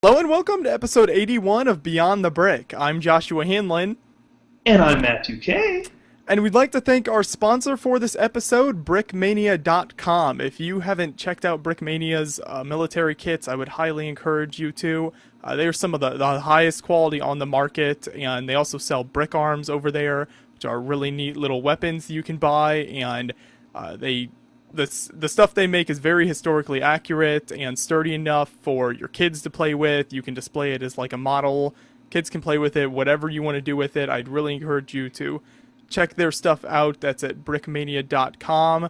Hello and welcome to episode 81 of Beyond the Brick. I'm Joshua Hanlon, And I'm Matthew Kay. and we'd like to thank our sponsor for this episode, brickmania.com. If you haven't checked out Brickmania's military kits, I would highly encourage you to. They are some of the highest quality on the market, and they also sell brick arms over there, which are really neat little weapons you can buy, and the stuff they make is very historically accurate and sturdy enough for your kids to play with. You can display it as like a model. Kids can play with it, whatever you want to do with it. I'd really encourage you to check their stuff out. That's at brickmania.com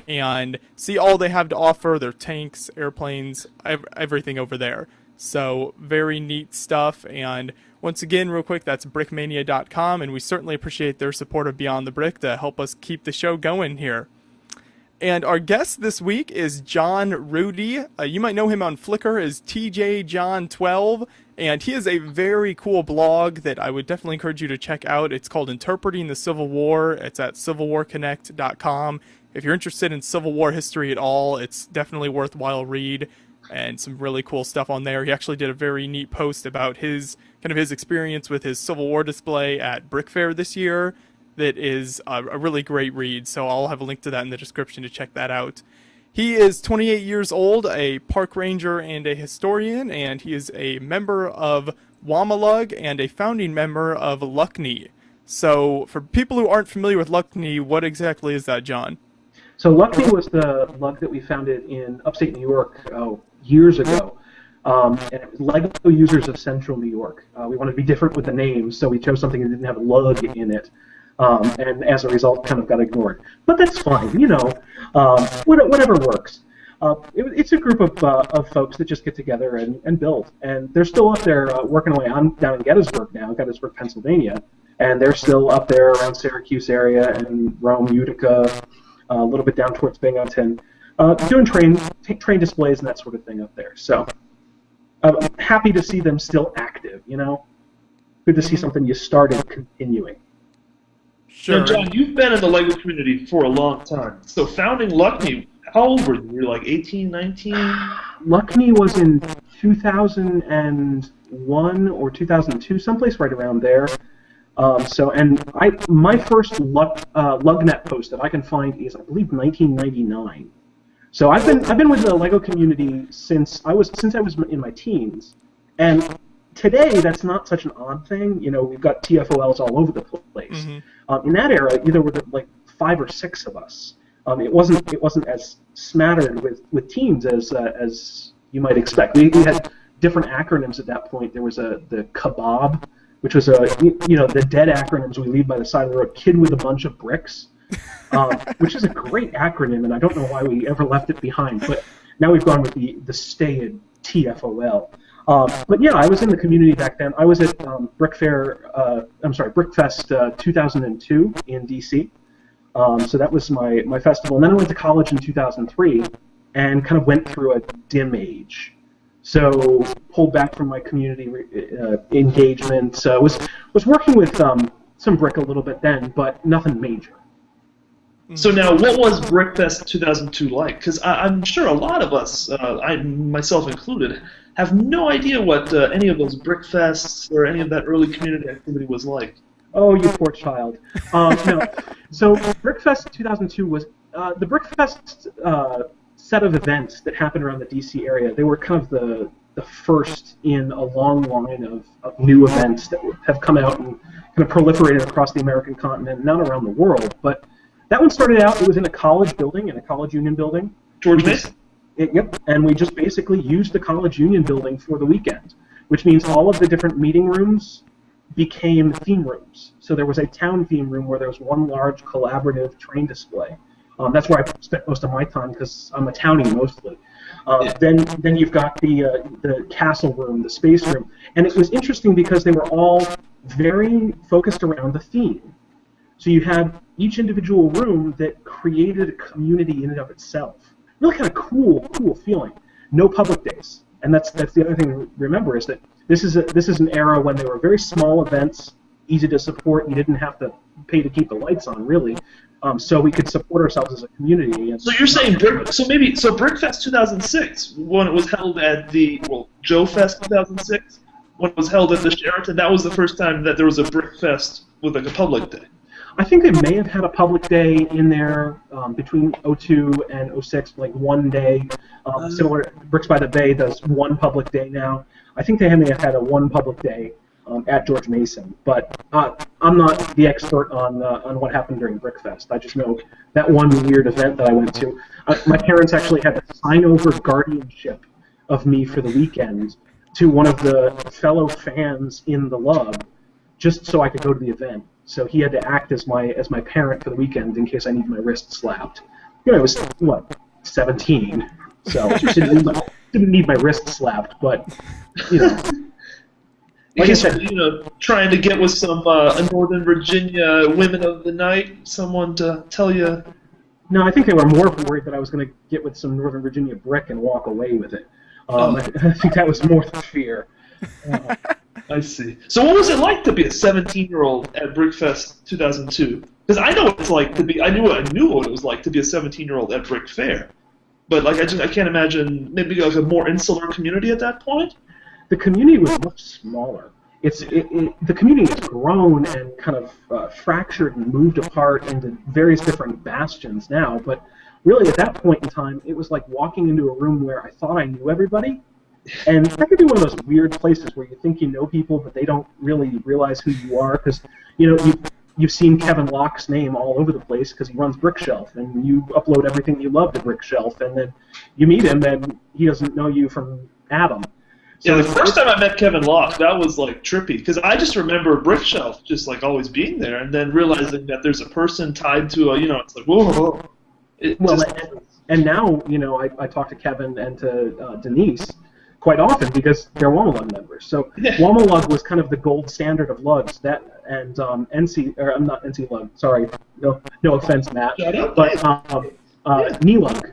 and see all they have to offer, their tanks, airplanes, everything over there. So very neat stuff. And once again, real quick, that's brickmania.com, and we certainly appreciate their support of Beyond the Brick to help us keep the show going here. And our guest this week is John Rudy. You might know him on Flickr as TJJohn12, and he has a very cool blog that I would definitely encourage you to check out. It's called Interpreting the Civil War. It's at civilwarconnect.com. If you're interested in Civil War history at all, it's definitely worthwhile read, and some really cool stuff on there. He actually did a very neat post about his experience with his Civil War display at Brick Fair this year. That is a really great read, so I'll have a link to that in the description to check that out. He is 28 years old, a park ranger and a historian, and he is a member of Wamalug and a founding member of Luckney. So, for people who aren't familiar with Luckney, what exactly is that, John? So Luckney was the lug that we founded in upstate New York years ago. And it was Lego Users of Central New York. We wanted to be different with the name, so we chose something that didn't have a lug in it. And as a result, kind of got ignored. But that's fine, whatever works. It's a group of folks that just get together and build. And they're still up there working away. I'm down in Gettysburg now, Gettysburg, Pennsylvania. And they're still up there around Syracuse area and Rome, Utica, a little bit down towards Binghamton, doing train displays and that sort of thing up there. So I'm happy to see them still active, Good to see something you started continuing. Sure. Now, John, you've been in the LEGO community for a long time. So founding Luckney, how old were you? You were like 18, 19? Luckney was in 2001 or 2002, someplace right around there. My first LugNet post that I can find is, I believe, 1999. So I've been with the LEGO community since I was in my teens, and today, that's not such an odd thing. We've got TFOLs all over the place. Mm-hmm. In that era, there were like 5 or 6 of us. It wasn't as smattered with teams as you might expect. We had different acronyms at that point. There was the KEBAB, which was the dead acronyms we leave by the side of the road. Kid with a bunch of bricks, which is a great acronym, and I don't know why we ever left it behind. But now we've gone with the staid TFOL. But yeah, I was in the community back then. I was at BrickFest 2002 in DC. So that was my festival. And then I went to college in 2003 and kind of went through a dim age. So pulled back from my community engagement. Was working with some brick a little bit then, but nothing major. So now, what was BrickFest 2002 like? Because I'm sure a lot of us, I myself included, have no idea what any of those BrickFests or any of that early community activity was like. Oh, you poor child. No. So BrickFest 2002 was the BrickFest set of events that happened around the DC area. They were kind of the first in a long line of new events that have come out and kind of proliferated across the American continent, not around the world, but that one started out, it was in a college building, in a college union building. George Mason? Yep, and we just basically used the college union building for the weekend, which means all of the different meeting rooms became theme rooms. So there was a town theme room where there was one large collaborative train display. That's where I spent most of my time because I'm a townie mostly. Then you've got the castle room, the space room, and it was interesting because they were all very focused around the theme. So you had each individual room that created a community in and of itself. Really kind of cool feeling. No public days, and that's the other thing to remember is that this is an era when there were very small events, easy to support. You didn't have to pay to keep the lights on, really. so we could support ourselves as a community. And so you're saying BrickFest 2006, when it was held at the Joe Fest 2006, when it was held at the Sheraton, that was the first time that there was a BrickFest with like a public day. I think they may have had a public day in there between '02 and '06, like one day. Similar, Bricks by the Bay does one public day now. I think they may have had a one public day at George Mason, but I'm not the expert on what happened during BrickFest. I just know that one weird event that I went to. My parents actually had to sign over guardianship of me for the weekend to one of the fellow fans in the lub, just so I could go to the event. So he had to act as my parent for the weekend in case I need my wrist slapped. You know, I was 17, so didn't need my wrist slapped, but you know. Like I said, trying to get with some Northern Virginia women of the night, someone to tell you. No, I think they were more worried that I was going to get with some Northern Virginia brick and walk away with it. I think that was more the fear. I see. So what was it like to be a 17-year-old at BrickFest 2002? Because I know what it's like to be. I knew what it was like to be a 17-year-old at Brick Fair, but like I can't imagine maybe like a more insular community at that point. The community was much smaller. The community has grown and kind of fractured and moved apart into various different bastions now. But really, at that point in time, it was like walking into a room where I thought I knew everybody. And that could be one of those weird places where you think you know people, but they don't really realize who you are, because you've seen Kevin Locke's name all over the place because he runs Brickshelf, and you upload everything you love to Brickshelf, and then you meet him, and he doesn't know you from Adam. So the first time I met Kevin Locke, that was like trippy, because I just remember Brickshelf just like always being there, and then realizing that there's a person tied to a, it's like whoa. And now I talk to Kevin and to Denise quite often because they're Wamalug members. So Wamalug was kind of the gold standard of lugs. That and NC, or I'm not NC Lug. Sorry, no offense, Matt. But Nilug,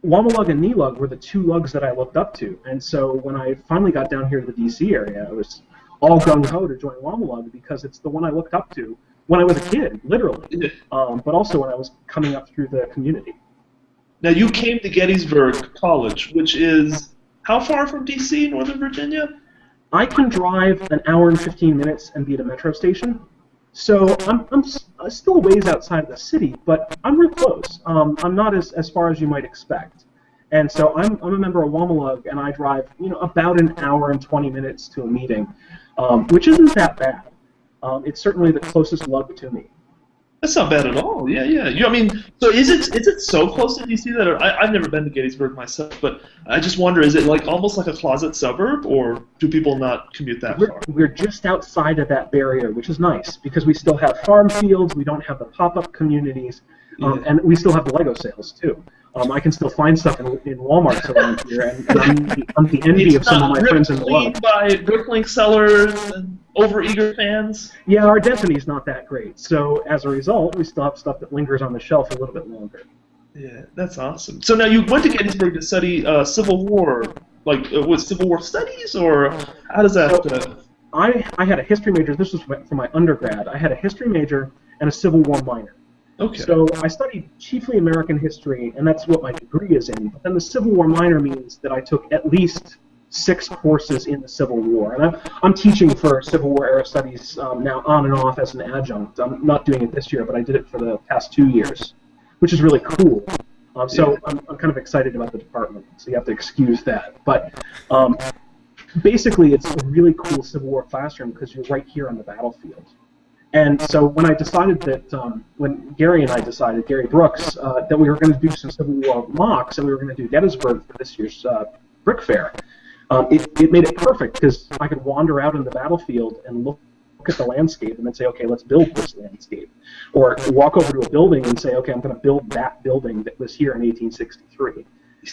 Wamalug and Nilug were the two lugs that I looked up to. And so when I finally got down here to the DC area, I was all gung ho to join Wamalug because it's the one I looked up to when I was a kid, literally. But also when I was coming up through the community. Now you came to Gettysburg College, which is how far from DC, Northern Virginia? I can drive an hour and 15 minutes and be at a metro station. So I'm still a ways outside of the city, but I'm real close. I'm not as far as you might expect. And so I'm a member of Wamalug, and I drive about an hour and 20 minutes to a meeting, which isn't that bad. It's certainly the closest lug to me. That's not bad at all. Yeah. So is it so close to DC that I've never been to Gettysburg myself, but I just wonder, is it like almost like a closet suburb, or do people not commute that far? We're just outside of that barrier, which is nice because we still have farm fields, we don't have the pop-up communities, and we still have the Lego sales too. I can still find stuff in Walmarts around here, and I'm the envy of some of my friends in the lab. By Bricklink sellers and overeager fans? Yeah, our density's not that great, so as a result, we still have stuff that lingers on the shelf a little bit longer. Yeah, that's awesome. So now you went to Gettysburg to study Civil War, was Civil War studies, or how does that... I had a history major. This was for my undergrad. I had a history major and a Civil War minor. Okay. So I studied chiefly American history, and that's what my degree is in. But then the Civil War minor means that I took at least 6 courses in the Civil War. And I'm teaching for Civil War era studies now on and off as an adjunct. I'm not doing it this year, but I did it for the past 2 years, which is really cool. So I'm kind of excited about the department, so you have to excuse that. But basically, it's a really cool Civil War classroom because you're right here on the battlefield. And so when I decided that, when Gary and I decided, Gary Brooks, that we were going to do some Civil War mocks and we were going to do Gettysburg for this year's Brick Fair, it made it perfect because I could wander out in the battlefield and look at the landscape and then say, okay, let's build this landscape. Or walk over to a building and say, okay, I'm going to build that building that was here in 1863.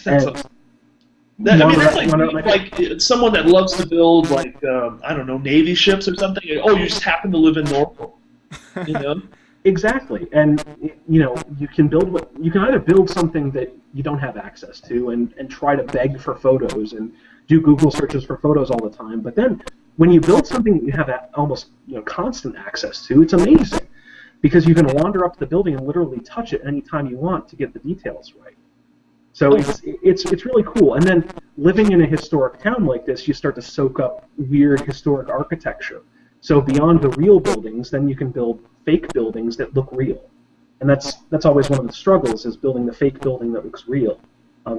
That's like someone that loves to build, like, I don't know, Navy ships or something. Oh, you just happen to live in Norfolk, Exactly, and you can you can either build something that you don't have access to and try to beg for photos and do Google searches for photos all the time. But then when you build something that you have almost constant access to, it's amazing. because you can wander up to the building and literally touch it anytime you want to get the details right. So it's really cool. And then living in a historic town like this, you start to soak up weird historic architecture. So beyond the real buildings, then you can build fake buildings that look real. And that's always one of the struggles, is building the fake building that looks real.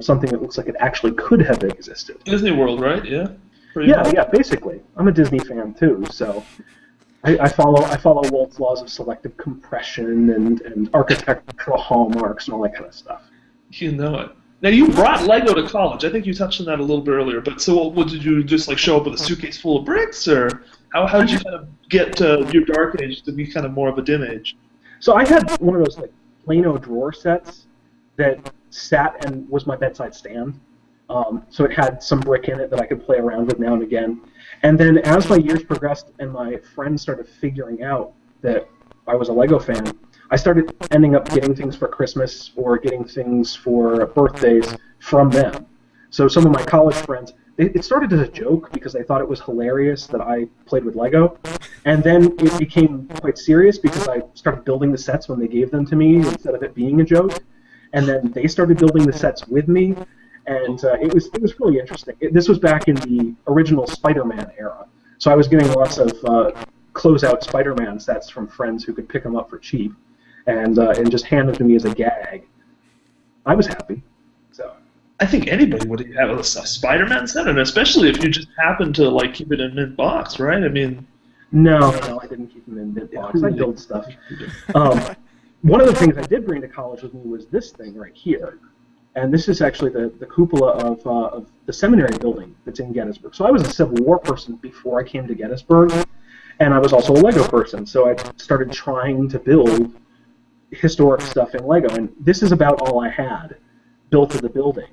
Something that looks like it actually could have existed. Disney World, right? Yeah. Yeah, basically. I'm a Disney fan too, so I follow Walt's laws of selective compression and architectural hallmarks and all that kind of stuff. You know it. Now, you brought Lego to college. I think you touched on that a little bit earlier. But so, what did you just like show up with a suitcase full of bricks, or how did you kind of get your Dark Age to be kind of more of a dim age? So I had one of those like Plano drawer sets that sat and was my bedside stand. So it had some brick in it that I could play around with now and again. And then as my years progressed and my friends started figuring out that I was a Lego fan, I started ending up getting things for Christmas or getting things for birthdays from them. So some of my college friends, it started as a joke because they thought it was hilarious that I played with Lego. And then it became quite serious because I started building the sets when they gave them to me instead of it being a joke. And then they started building the sets with me. And it was really interesting. This was back in the original Spider-Man era. So I was getting lots of closeout Spider-Man sets from friends who could pick them up for cheap. And just hand them to me as a gag. I was happy. So I think anybody would have a Spider-Man set, and especially if you just happen to like keep it in mint box, right? I mean, no, I didn't keep them in mint box. I build stuff. One of the things I did bring to college with me was this thing right here, and this is actually the cupola of the seminary building that's in Gettysburg. So I was a Civil War person before I came to Gettysburg, and I was also a Lego person. So I started trying to build historic stuff in Lego, and this is about all I had built of the building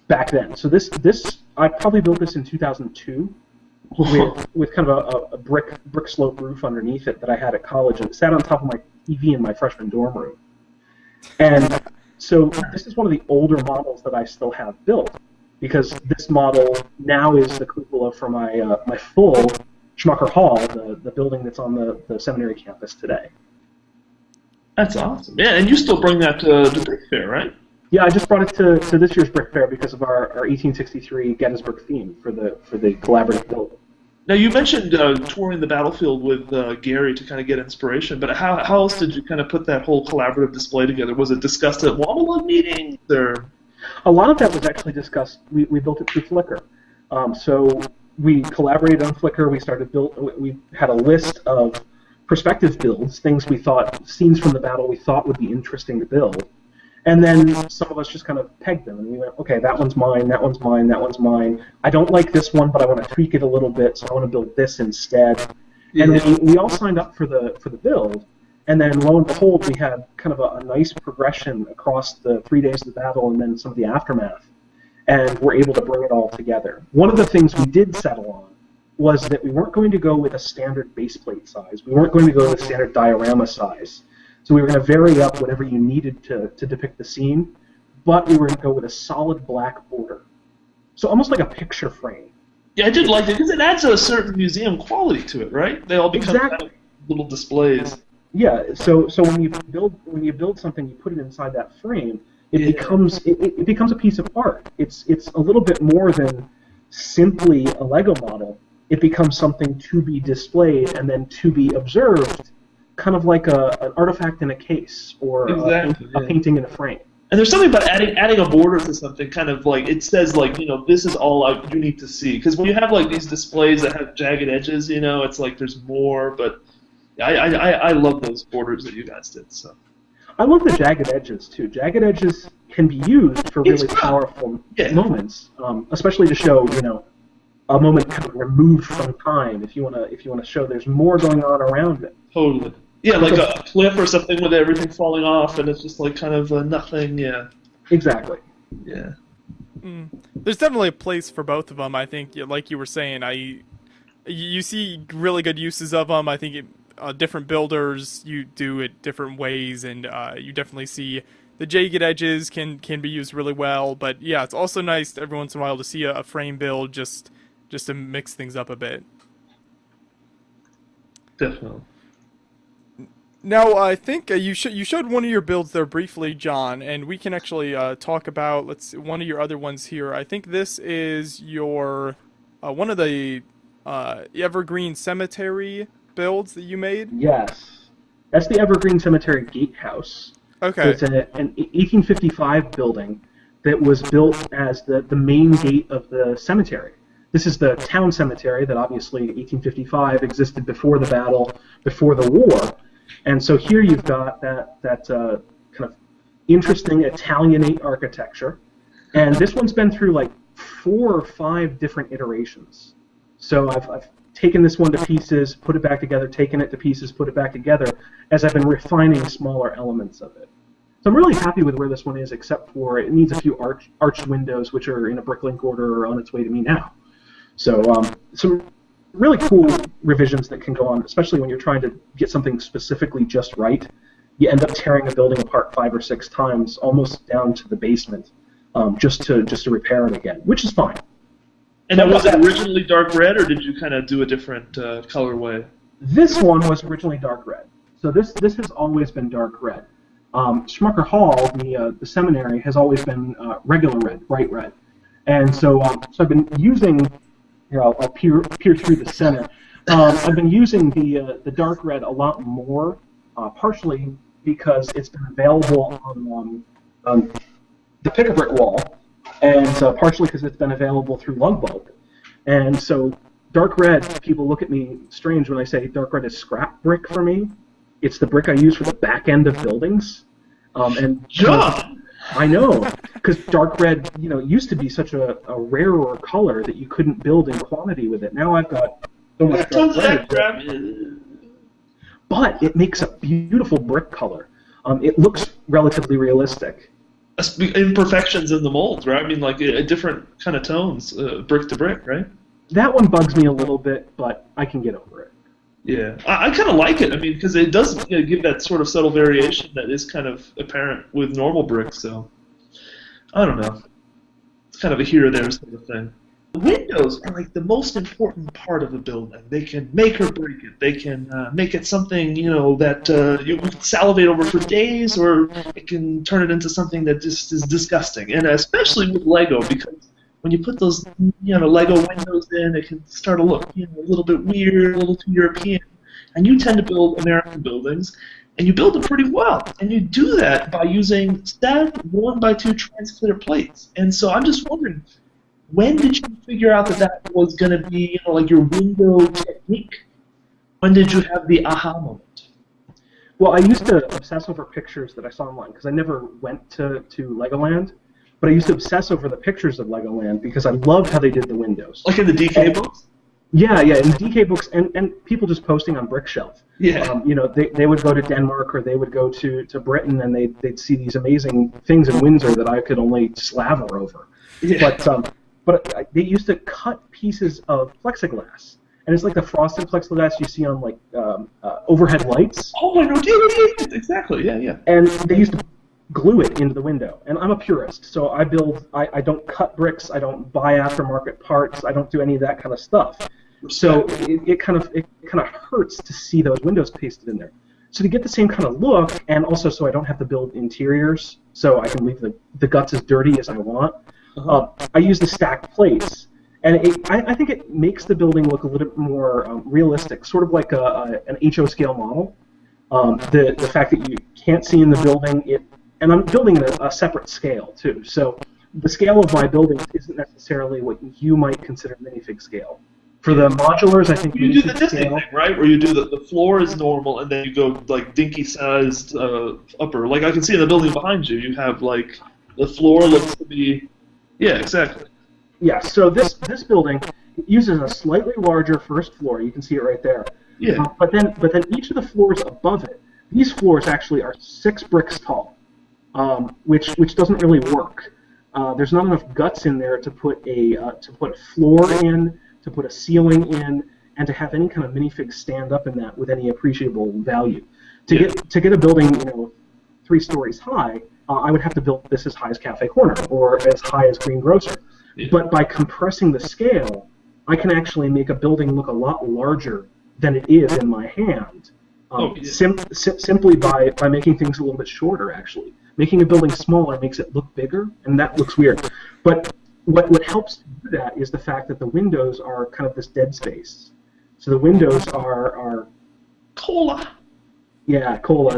back then. So this I probably built this in 2002 with kind of a brick slope roof underneath it that I had at college, and it sat on top of my TV in my freshman dorm room. And so this is one of the older models that I still have built, because this model now is the cupola for my my full Schmucker Hall, the building that's on the seminary campus today. That's awesome. Yeah, and you still bring that to the Brick Fair, right? Yeah, I just brought it to this year's Brick Fair because of our 1863 Gettysburg theme for the collaborative build. Now, you mentioned touring the battlefield with Gary to kind of get inspiration, but how else did you kind of put that whole collaborative display together? Was it discussed at Wamalug meetings, or? A lot of that was actually discussed. We built it through Flickr. So we collaborated on Flickr. We had a list of perspective builds, things we thought, scenes from the battle we thought would be interesting to build. And then some of us just kind of pegged them, and we went, okay, that one's mine, that one's mine, that one's mine. I don't like this one, but I want to tweak it a little bit, so I want to build this instead. Yeah. And we all signed up for the build, and then lo and behold, we had kind of a nice progression across the 3 days of the battle and then some of the aftermath, and we're able to bring it all together. One of the things we did settle on was that we weren't going to go with a standard base plate size. We weren't going to go with standard diorama size. So we were going to vary up whatever you needed to depict the scene, but we were going to go with a solid black border. So almost like a picture frame. Yeah, I did like it because it adds a certain museum quality to it, right? They all become exactly. kind of little displays. Yeah. So when you build something, you put it inside that frame. It becomes a piece of art. It's a little bit more than simply a Lego model. It becomes something to be displayed and then to be observed, kind of like an artifact in a case or exactly, a painting in a frame. And there's something about adding a border to something, kind of like it says, like, this is all you need to see. Because when you have like these displays that have jagged edges, it's like there's more. But I love those borders that you guys did. So I love the jagged edges too. Jagged edges can be used for really powerful moments, especially to show a moment kind of removed from time. If you want to show there's more going on around it. Totally. Yeah, like a cliff or something with everything falling off, and it's just like kind of nothing. Yeah. Exactly. Yeah. There's definitely a place for both of them. I think, like you were saying, you see really good uses of them. I think different builders you do it different ways, and you definitely see the jagged edges can be used really well. But yeah, it's also nice every once in a while to see a frame build just to mix things up a bit. Definitely. Now, I think you showed one of your builds there briefly, John, and we can actually talk about one of your other ones here. I think this is your one of the Evergreen Cemetery builds that you made. Yes. That's the Evergreen Cemetery Gatehouse. Okay. So it's an 1855 building that was built as the main gate of the cemetery. This is the town cemetery that obviously 1855 existed before the battle, before the war. And so here you've got that kind of interesting Italianate architecture. And this one's been through like 4 or 5 different iterations. So I've taken this one to pieces, put it back together, taken it to pieces, put it back together, as I've been refining smaller elements of it. So I'm really happy with where this one is, except for it needs a few arched windows, which are in a bricklink order or on its way to me now. So some really cool revisions that can go on, especially when you're trying to get something specifically just right. You end up tearing a building apart 5 or 6 times, almost down to the basement, just to repair it again, which is fine. And now, was it originally dark red, or did you kind of do a different colorway? This one was originally dark red. So this has always been dark red. Schmucker Hall, the seminary, has always been regular red, bright red. And so I've been using, here I'll peer through the center. I've been using the dark red a lot more, partially because it's been available on the pick-a-brick wall, and partially because it's been available through lug bulk. And so dark red, people look at me strange when I say dark red is scrap brick for me. It's the brick I use for the back end of buildings. And John! I know, because dark red, used to be such a rarer color that you couldn't build in quantity with it. Now I've got so much dark red. But it makes a beautiful brick color. It looks relatively realistic. Imperfections in the molds, right? I mean, like different kind of tones, brick to brick, right? That one bugs me a little bit, but I can get over it. Yeah, I kind of like it. I mean, because it does give that sort of subtle variation that is kind of apparent with normal bricks. So, I don't know. It's kind of a here or there sort of thing. The windows are like the most important part of a building. They can make or break it. They can make it something that you can salivate over for days, or it can turn it into something that just is disgusting. And especially with Lego, because when you put those Lego windows in, it can start to look a little bit weird, a little too European. And you tend to build American buildings, and you build them pretty well. And you do that by using stacked 1x2 transclear plates. And so I'm just wondering, when did you figure out that was going to be like your window technique? When did you have the aha moment? Well, I used to obsess over pictures that I saw online, because I never went to Legoland. But I used to obsess over the pictures of Legoland because I loved how they did the windows. Like in the DK books? Yeah, in the DK books, and people just posting on Brickshelf. Yeah. They would go to Denmark, or they would go to Britain, and they'd see these amazing things in Windsor that I could only slaver over. Yeah. But they used to cut pieces of plexiglass, and it's like the frosted plexiglass you see on like overhead lights. Oh, I know, exactly, yeah. And they used to glue it into the window. And I'm a purist, so I don't cut bricks, I don't buy aftermarket parts, I don't do any of that kind of stuff. So it kind of hurts to see those windows pasted in there. So to get the same kind of look, and also so I don't have to build interiors, so I can leave the guts as dirty as I want, I use the stacked plates. And I think it makes the building look a little bit more realistic, sort of like an HO scale model. The fact that you can't see in the building, and I'm building at a separate scale, too. So the scale of my building isn't necessarily what you might consider minifig scale. For the modulars, I think you do the Disney thing, right? Where you do the floor is normal, and then you go like dinky-sized upper. Like I can see in the building behind you, you have like the floor looks to be, yeah, exactly. Yeah. So this building uses a slightly larger first floor. You can see it right there. Yeah. But then each of the floors above it, these floors actually are 6 bricks tall, which doesn't really work. There's not enough guts in there to put a floor in, to put a ceiling in, and to have any kind of minifig stand up in that with any appreciable value. To get a building 3 stories high, I would have to build this as high as Cafe Corner or as high as Green Grocer. Yeah. But by compressing the scale, I can actually make a building look a lot larger than it is in my hand, simply by making things a little bit shorter, actually. Making a building smaller makes it look bigger, and that looks weird. But what helps do that is the fact that the windows are kind of this dead space. So the windows are Cola. Yeah, Cupola.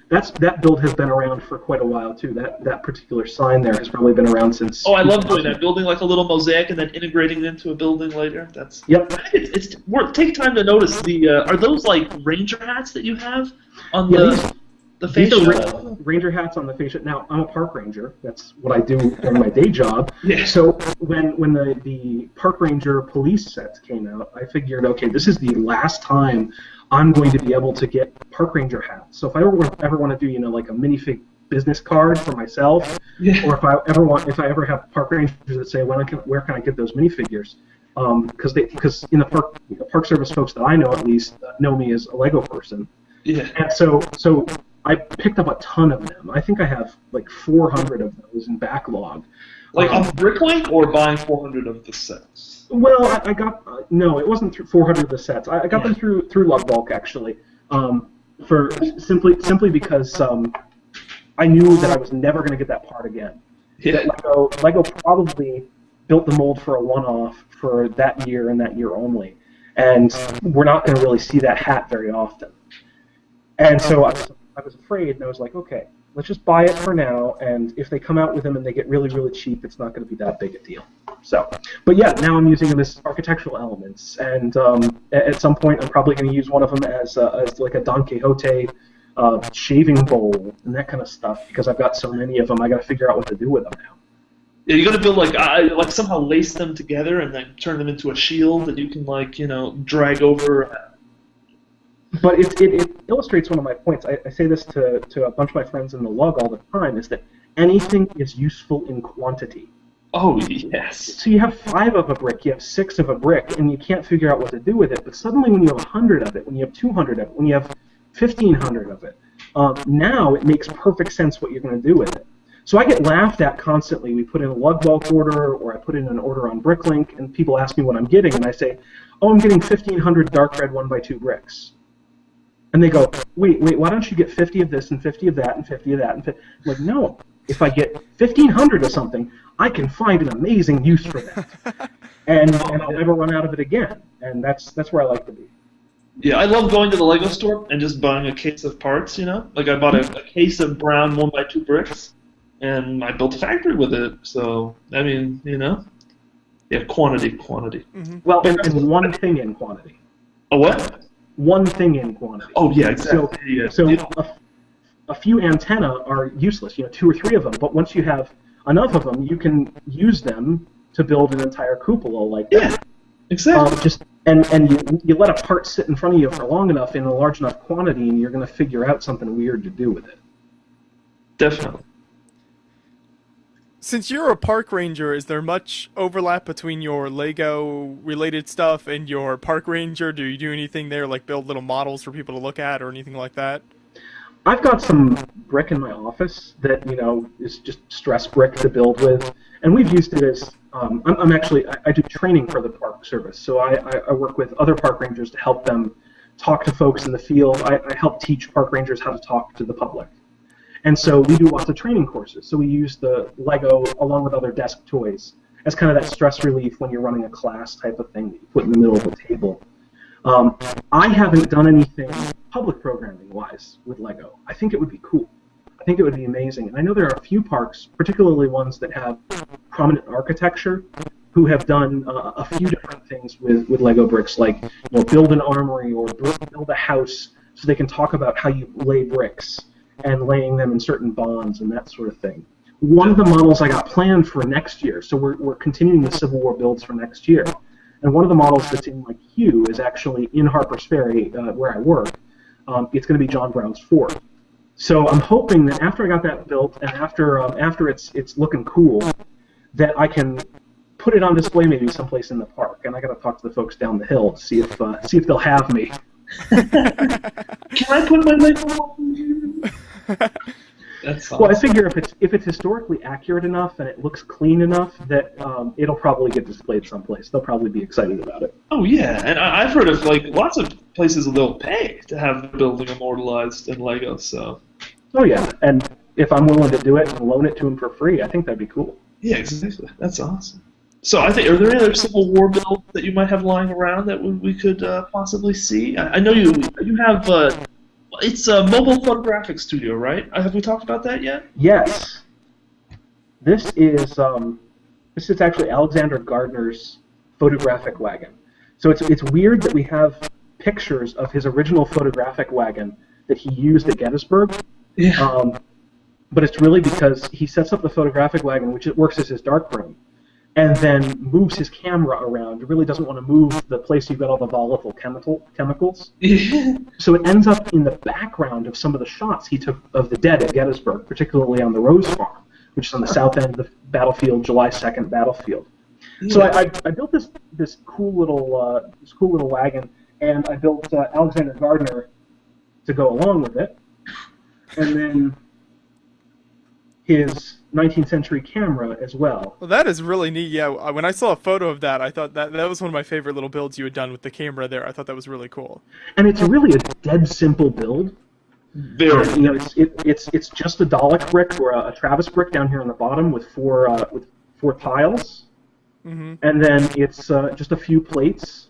That build has been around for quite a while too. That particular sign there has probably been around since. Oh, I love doing that. Building like a little mosaic and then integrating it into a building later. That's. Yep. It's take time to notice the. Are those like ranger hats that you have on the These fascia? are ranger hats on the fascia. Now, I'm a park ranger. That's what I do during my day job. Yeah. So when the park ranger police sets came out, I figured, okay, this is the last time I'm going to be able to get park ranger hats. So if I ever want to do, like a minifig business card for myself, or if I ever have park rangers that say, where can I get those minifigures? Because in the park service folks that I know at least know me as a Lego person. Yeah. And so I picked up a ton of them. I think I have like 400 of those in backlog. Like on Bricklink or buying 400 of the sets? Well, I got no. It wasn't through 400 of the sets. I got them through Lovebulk actually, for simply because I knew that I was never going to get that part again. Yeah. That Lego probably built the mold for a one-off for that year and that year only, and we're not going to really see that hat very often. And so I was afraid, and I was like, okay, let's just buy it for now, and if they come out with them and they get really, really cheap, it's not going to be that big a deal. So, but yeah, now I'm using them as architectural elements, and at some point I'm probably going to use one of them as like a Don Quixote shaving bowl and that kind of stuff, because I've got so many of them, I got to figure out what to do with them now. Yeah, you're gonna build like somehow lace them together and then turn them into a shield that you can drag over. But it illustrates one of my points. I say this to a bunch of my friends in the lug all the time, is that anything is useful in quantity. Oh, yes. So you have 5 of a brick, you have 6 of a brick, and you can't figure out what to do with it. But suddenly when you have 100 of it, when you have 200 of it, when you have 1,500 of it, now it makes perfect sense what you're going to do with it. So I get laughed at constantly. We put in a lug bulk order, or I put in an order on Bricklink, and people ask me what I'm getting, and I say, oh, I'm getting 1,500 dark red 1x2 bricks. And they go, wait, why don't you get 50 of this and 50 of that and 50 of that? And I'm like, no, if I get 1,500 of something, I can find an amazing use for that. and I'll never run out of it again. And that's where I like to be. Yeah, I love going to the Lego store and just buying a case of parts, Like I bought a case of brown 1x2 bricks, and I built a factory with it. So, I mean, Yeah, quantity. Mm-hmm. Well, and one thing in quantity. A what? One thing in quantity. Oh, yeah, exactly. So a few antennae are useless, 2 or 3 of them, but once you have enough of them, you can use them to build an entire cupola like that. Yeah, exactly. And you let a part sit in front of you for long enough in a large enough quantity, and you're going to figure out something weird to do with it. Definitely. Since you're a park ranger, is there much overlap between your Lego-related stuff and your park ranger? Do you do anything there, like build little models for people to look at or anything like that? I've got some brick in my office that, is just stress brick to build with, and we've used it as, I do training for the park service, so I work with other park rangers to help them talk to folks in the field. I help teach park rangers how to talk to the public. And so we do lots of training courses. So we use the Lego along with other desk toys as kind of that stress relief when you're running a class type of thing that you put in the middle of the table. I haven't done anything public programming-wise with Lego. I think it would be cool. I think it would be amazing. And I know there are a few parks, particularly ones that have prominent architecture, who have done a few different things with Lego bricks, like build an armory or build a house so they can talk about how you lay bricks and laying them in certain bonds and that sort of thing. One of the models I got planned for next year, so we're continuing the Civil War builds for next year, and one of the models that's in Hue is actually in Harper's Ferry, where I work. It's going to be John Brown's fort. So I'm hoping that after I got that built and after it's looking cool, that I can put it on display maybe someplace in the park. And I got to talk to the folks down the hill to see if they'll have me. Can I put my Lego on here? That's Well, I awesome. figure if it's historically accurate enough and it looks clean enough that it'll probably get displayed someplace. They'll probably be excited about it. Oh yeah, and I've heard of like lots of places they'll pay to have their building immortalized in Lego. So Oh yeah, and if I'm willing to do it and loan it to him for free, I think that'd be cool. yeah, exactly. That's awesome. So I think, are there any other Civil War builds that you might have lying around that we could possibly see? I know you have it's a mobile photographic studio, right? Have we talked about that yet? Yes, this is actually Alexander Gardner's photographic wagon. So it's weird that we have pictures of his original photographic wagon that he used at Gettysburg. Yeah. But it's really because he sets up the photographic wagon, which it works as his darkroom, and then moves his camera around. He really doesn't want to move the place you've got all the volatile chemicals. So it ends up in the background of some of the shots he took of the dead at Gettysburg, particularly on the Rose Farm, which is on the south end of the battlefield, July 2nd battlefield. Yeah. So I built this cool little wagon, and I built Alexander Gardner to go along with it, and then his 19th century camera as well. Well, that is really neat. Yeah, when I saw a photo of that, I thought that was one of my favorite little builds you had done with the camera there. I thought that was really cool. And it's really a dead simple build. Very. You know, it's just a Dalek brick or a Travis brick down here on the bottom with four tiles, Mm-hmm. and then it's just a few plates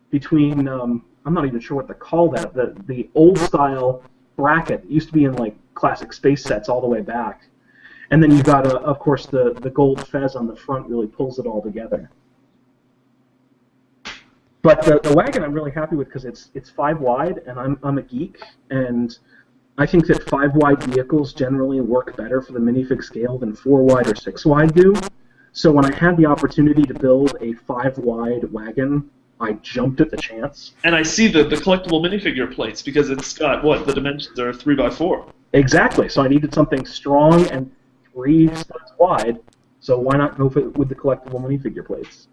between. I'm not even sure what to call that. The old style bracket that used to be in like classic space sets all the way back. And then you've got, of course, the gold fez on the front really pulls it all together. But the wagon I'm really happy with because it's 5 wide, and I'm a geek, and I think that 5 wide vehicles generally work better for the minifig scale than 4 wide or 6 wide do. So when I had the opportunity to build a 5 wide wagon, I jumped at the chance. And I see the collectible minifigure plates because it's got the dimensions are 3x4. Exactly. So I needed something strong and 3 studs wide, so why not go with the collectible minifigure plates?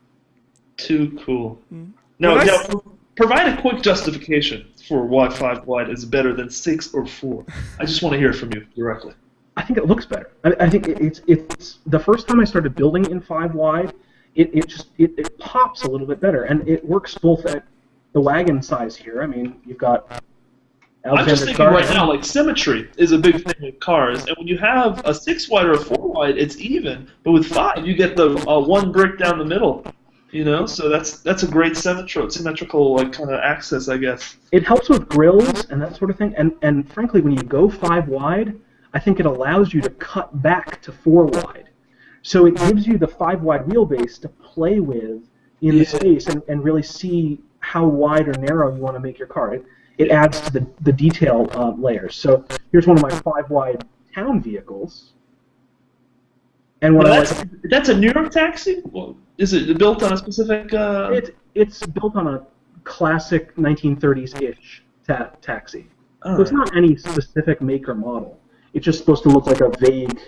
Too cool. Mm. Now, Well, now, provide a quick justification for why 5 wide is better than 6 or 4. I just want to hear from you directly. I think it looks better. I think it's the first time I started building in 5 wide, it pops a little bit better, and it works both at the wagon size here. I mean, you've got I'm just thinking right now, like symmetry is a big thing with cars, and when you have a 6 wide or a 4 wide, it's even. But with 5, you get the one brick down the middle, you know. So that's a great symmetrical like kind of access, I guess. It helps with grills and that sort of thing. And frankly, when you go 5 wide, I think it allows you to cut back to 4 wide. So it gives you the 5 wide wheelbase to play with in the space and really see how wide or narrow you want to make your car. It adds to the detail layers. So here's one of my 5 wide town vehicles. And what that's a New York taxi? Well, is it built on a specific? It's built on a classic 1930s-ish taxi. All so it's not any specific make or model. It's just supposed to look like a vague.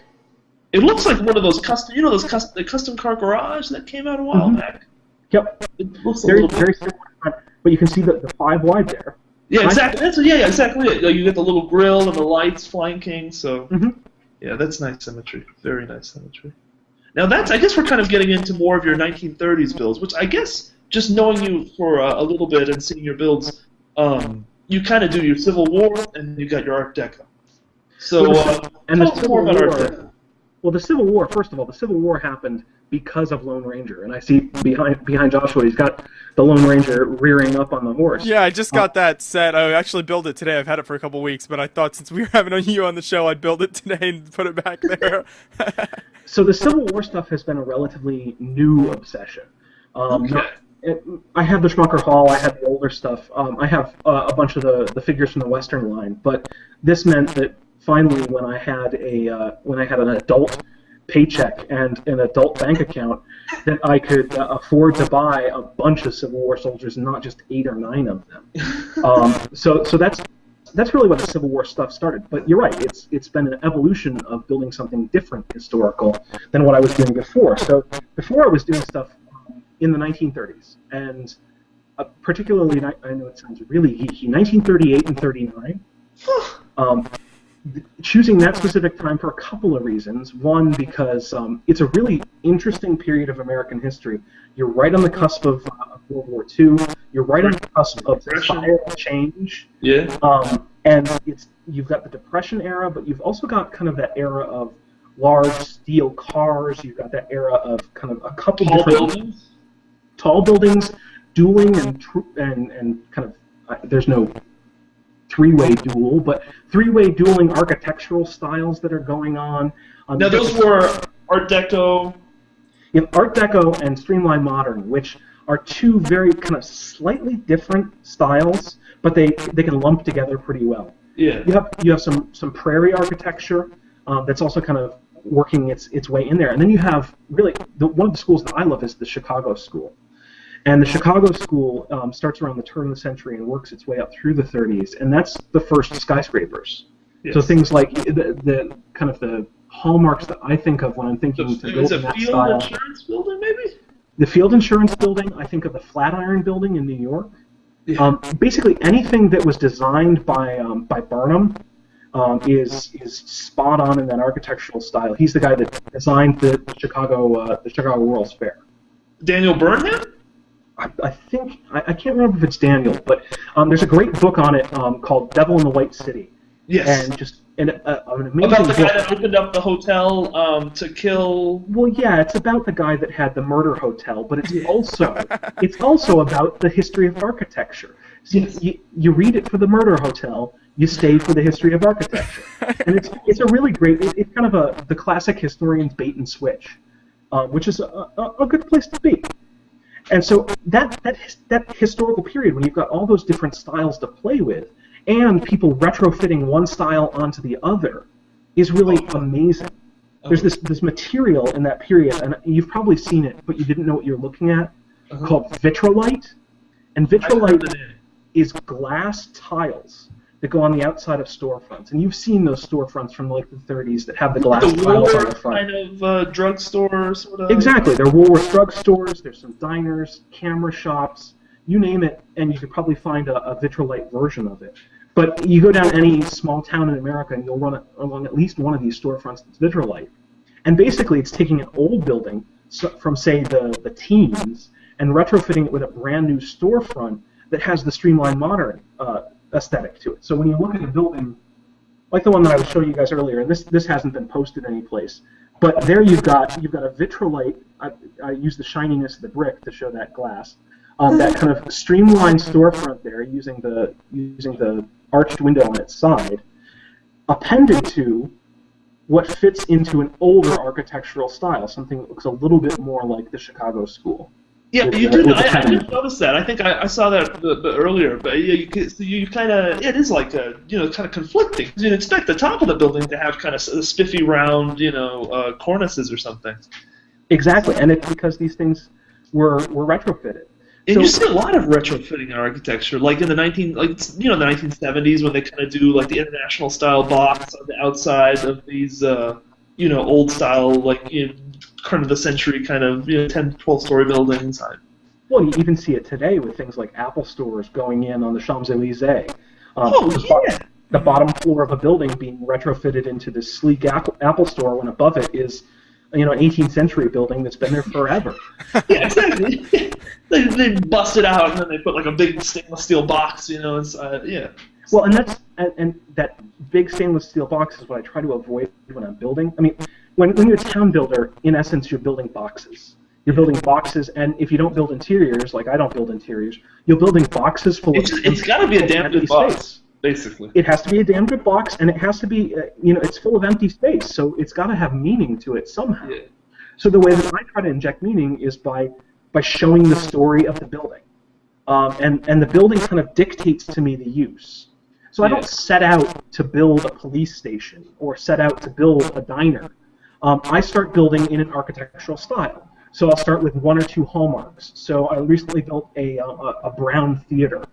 It looks like one of those custom, the custom car garage that came out a while back. Yep. It looks very similar, but you can see the 5 wide there. Yeah, exactly. Exactly it. You get the little grill and the lights flanking. So, yeah, that's nice symmetry. Very nice symmetry. Now I guess we're kind of getting into more of your 1930s builds, which I guess just knowing you for a little bit and seeing your builds, you kind of do your Civil War and you got your Art Deco. So, the Civil more about Art War. Deco. Well, the Civil War. First of all, the Civil War happened because of Lone Ranger, and I see behind Joshua, he's got the Lone Ranger rearing up on the horse. Yeah, I just got that set. I actually built it today. I've had it for a couple weeks, but I thought since we were having you on the show, I'd build it today and put it back there. So the Civil War stuff has been a relatively new obsession. Okay. I had the Schmucker Hall. I had the older stuff. I have a bunch of the figures from the Western line, but this meant that finally, when I had an adult paycheck and an adult bank account, that I could afford to buy a bunch of Civil War soldiers, not just 8 or 9 of them. So that's really what the Civil War stuff started. But you're right; it's been an evolution of building something different, historical, than what I was doing before. So before I was doing stuff in the 1930s, and particularly, I know it sounds really geeky, 1938 and 39. choosing that specific time for a couple of reasons. One, because it's a really interesting period of American history. You're right on the cusp of World War II. You're right on the cusp of societal change. Yeah. And you've got the Depression era, but you've also got kind of that era of large steel cars. You've got that era of kind of a couple tall buildings, dueling and kind of there's no three-way duel, but three-way dueling architectural styles that are going on. Now those were Art Deco. You have Art Deco and Streamline Modern, which are two very kind of slightly different styles, but they can lump together pretty well. Yeah. You have some prairie architecture that's also kind of working its way in there, and then you have really one of the schools that I love is the Chicago School. And the Chicago School starts around the turn of the century and works its way up through the 30s, and that's the first skyscrapers. Yes. So things like the kind of the hallmarks that I think of when I'm thinking to build in that style. Is it Field Insurance Building, maybe? The Field Insurance Building, I think of the Flatiron Building in New York. Yeah. Basically, anything that was designed by Burnham is spot on in that architectural style. He's the guy that designed the Chicago World's Fair. Daniel Burnham? I think I can't remember if it's Daniel, but there's a great book on it called Devil in the White City. Yes. And an amazing about the book. guy that opened up the hotel to kill. Well, yeah, it's about the guy that had the murder hotel, but it's also about the history of architecture. So yes. you read it for the murder hotel, you stay for the history of architecture, and it's a really great. It's kind of the classic historian's bait and switch, which is a good place to be. And so that historical period, when you've got all those different styles to play with, and people retrofitting one style onto the other, is really amazing. There's this material in that period, and you've probably seen it, but you didn't know what you're looking at, called vitrolite. And vitrolite is glass tiles that go on the outside of storefronts. And you've seen those storefronts from like the 30s that have the glass tiles on the front. Kind of drugstore sort of. Exactly. There are Woolworth drugstores. There's some diners, camera shops, you name it, and you could probably find a vitrolite version of it. But you go down any small town in America and you'll run along at least one of these storefronts that's vitrolite. And basically it's taking an old building from, say, the teens and retrofitting it with a brand new storefront that has the Streamline Modern aesthetic to it. So when you look at a building like the one that I was showing you guys earlier, and this hasn't been posted anyplace, but there you've got a vitrolite. I use the shininess of the brick to show that glass. That kind of streamlined storefront there, using the arched window on its side, appended to what fits into an older archectural style, something that looks a little bit more like the Chicago School. Yeah, you did. I didn't notice that. I think I saw that earlier, but you kind of it is like kind of conflicting. You'd expect the top of the building to have kind of spiffy round cornices or something. Exactly, and it's because these things were retrofitted. And you see a lot of retrofitting in architecture, like in the 1970s when they kind of do like the international style box on the outside of these old style turn of the century kind of 10, 12 story buildings. Well, you even see it today with things like Apple stores going in on the Champs-Élysées. The bottom floor of a building being retrofitted into this sleek Apple store when above it is an 18th century building that's been there forever. Yeah, exactly. They bust it out and then they put like a big stainless steel box, yeah. Well, and that big stainless steel box is what I try to avoid when I'm building. I mean, when you're a town builder, in essence, you're building boxes. You're building boxes, and if you don't build interiors, like I don't build interiors, you're building boxes full of. It's got to be a damn good box, basically. It has to be a damn good box, and it has to be, it's full of empty space, so it's got to have meaning to it somehow. Yeah. So the way that I try to inject meaning is by showing the story of the building, and the building kind of dictates to me the use. So I don't set out to build a police station or set out to build a diner. I start building in an architectural style. So I'll start with one or two hallmarks. So I recently built a brown theater.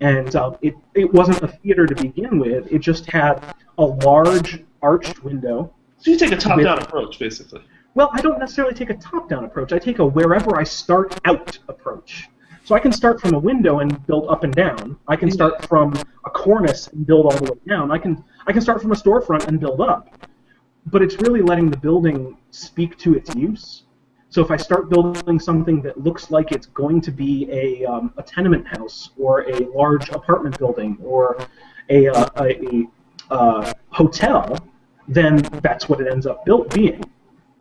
And it wasn't a theater to begin with. It just had a large arched window. So you take a top-down approach, basically. Well, I don't necessarily take a top-down approach. I take a wherever I start out approach. So I can start from a window and build up and down. I can start from a cornice and build all the way down. I I can start from a storefront and build up. But it's really letting the building speak to its use. So if I start building something that looks like it's going to be a tenement house or a large apartment building or a hotel, then that's what it ends up being.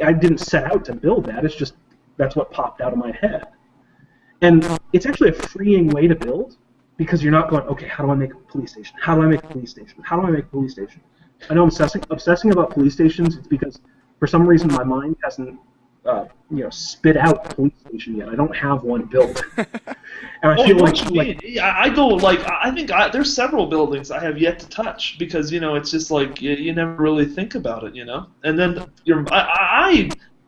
I didn't set out to build that. It's just that's what popped out of my head. And it's actually a freeing way to build because you're not going, okay, how do I make a police station? How do I make a police station? How do I make a police station? I know I'm obsessing about police stations. It's because for some reason my mind hasn't spit out police station yet. I don't have one built. And I feel I think there's several buildings I have yet to touch because it's just like you never really think about it, And then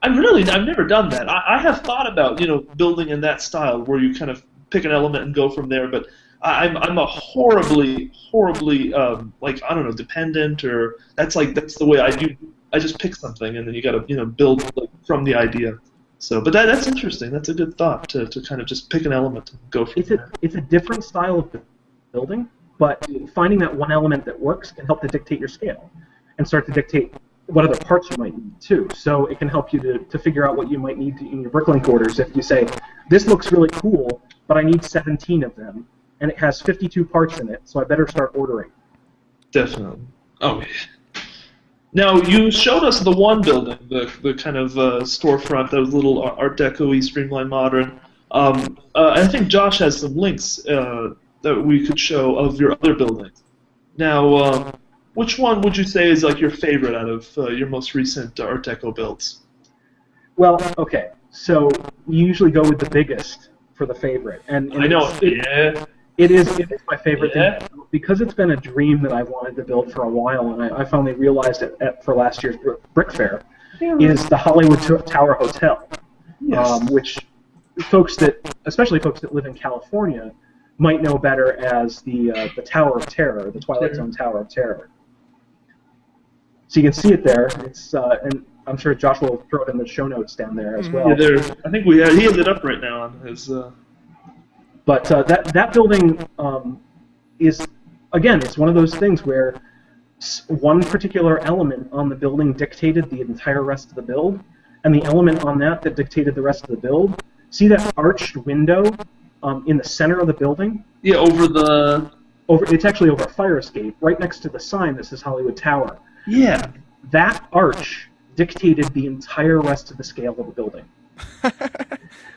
I've never done that. I have thought about building in that style where you kind of pick an element and go from there, but I'm a horribly dependent, or that's the way I do. I just pick something and then you got to build from the idea. So, but that's interesting. That's a good thought to kind of just pick an element and go from there. It's a different style of building, but finding that one element that works can help to dictate your scale and start to dictate what other parts you might need too. So it can help you to figure out what you might need in your bricklink orders. If you say, this looks really cool, but I need 17 of them, and it has 52 parts in it, so I better start ordering. Definitely. Oh, yeah. Now, you showed us the one building, the kind of storefront that was a little Art Deco-y, streamlined modern. I think Josh has some links that we could show of your other buildings. Now, which one would you say is your favorite out of your most recent Art Deco builds? Well, okay, so you usually go with the biggest for the favorite, and I know. It is my favorite thing. Because it's been a dream that I've wanted to build for a while, and I finally realized it for last year's Brick Fair, is the Hollywood Tower Hotel, which especially folks that live in California, might know better as the Tower of Terror, the Twilight Zone Tower of Terror. So you can see it there. It's and I'm sure Josh will throw it in the show notes down there as well. Yeah, I think he has it up right now on his. But that building is, again, it's one of those things where one particular element on the building dictated the entire rest of the build, and the element on that dictated the rest of the build. See that arched window in the center of the building? Yeah, it's actually over a fire escape, right next to the sign that says Hollywood Tower. Yeah. That arch dictated the entire rest of the scale of the building.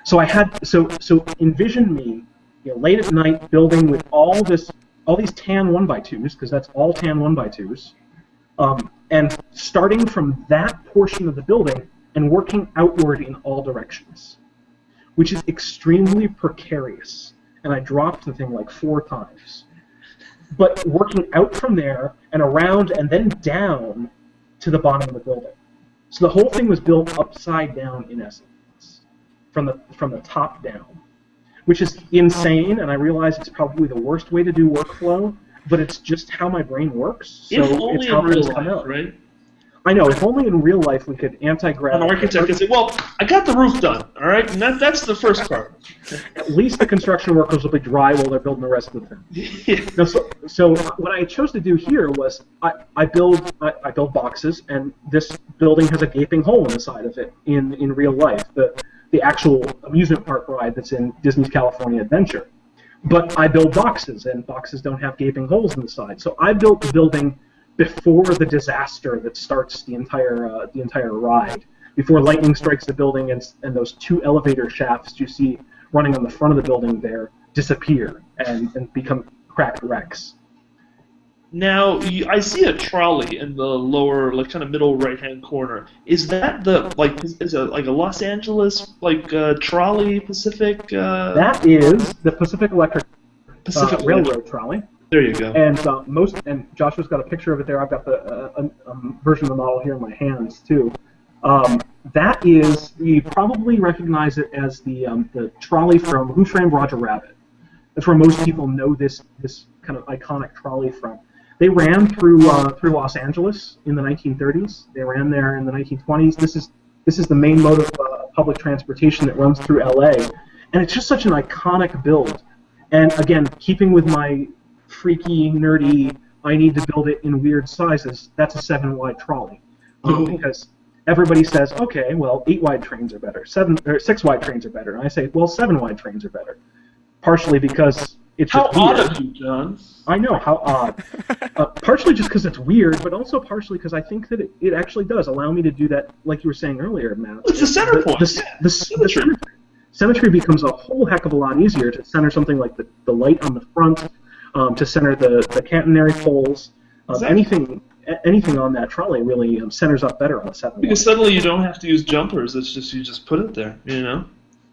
So envision me, late at night building with all these tan 1x2s, because that's all tan 1x2s, and starting from that portion of the building and working outward in all directions, which is extremely precarious. And I dropped the thing 4 times. But working out from there and around and then down to the bottom of the building. So the whole thing was built upside down in essence, from the top down, which is insane, and I realize it's probably the worst way to do workflow, but it's just how my brain works. So if only in real life, right? I know, if only in real life we could anti-gravity. An architect could say, well, I got the roof done, all right? And that's the first part. At least the construction workers will be dry while they're building the rest of the thing. Yeah. Now, so what I chose to do here was I build boxes, and this building has a gaping hole in the side of it in real life, the actual amusement park ride that's in Disney's California Adventure. But I build boxes, and boxes don't have gaping holes in the side. So I built the building before the disaster that starts the entire ride, before lightning strikes the building and those 2 elevator shafts you see running on the front of the building there disappear and become cracked wrecks. Now, I see a trolley in the lower, kind of middle right-hand corner. Is that is it like a Los Angeles, trolley, Pacific? That is the Pacific Electric Railroad trolley. There you go. And and Joshua's got a picture of it there. I've got the version of the model here in my hands too. That is, you probably recognize it as the trolley from Who Framed Roger Rabbit. That's where most people know this kind of iconic trolley from. They ran through Los Angeles in the 1930s. They ran there in the 1920s. This is the main mode of public transportation that runs through LA, and it's just such an iconic build. And again, keeping with my freaky, nerdy I need to build it in weird sizes, that's a 7-wide trolley. Because everybody says, okay, well, 8-wide trains are better, 6-wide trains are better. And I say, well, 7-wide trains are better. Partially because it's how just weird. odd of you, John. I know, how odd. Partially just because it's weird, but also partially because I think that it actually does allow me to do that, like you were saying earlier, Matt. It's the center point. The symmetry. Symmetry becomes a whole heck of a lot easier to center something like the light on the front, to center the catenary poles, Exactly. anything on that trolley really centers up better on a 7-wide. Because suddenly you don't have to use jumpers. It's just you just put it there. You know.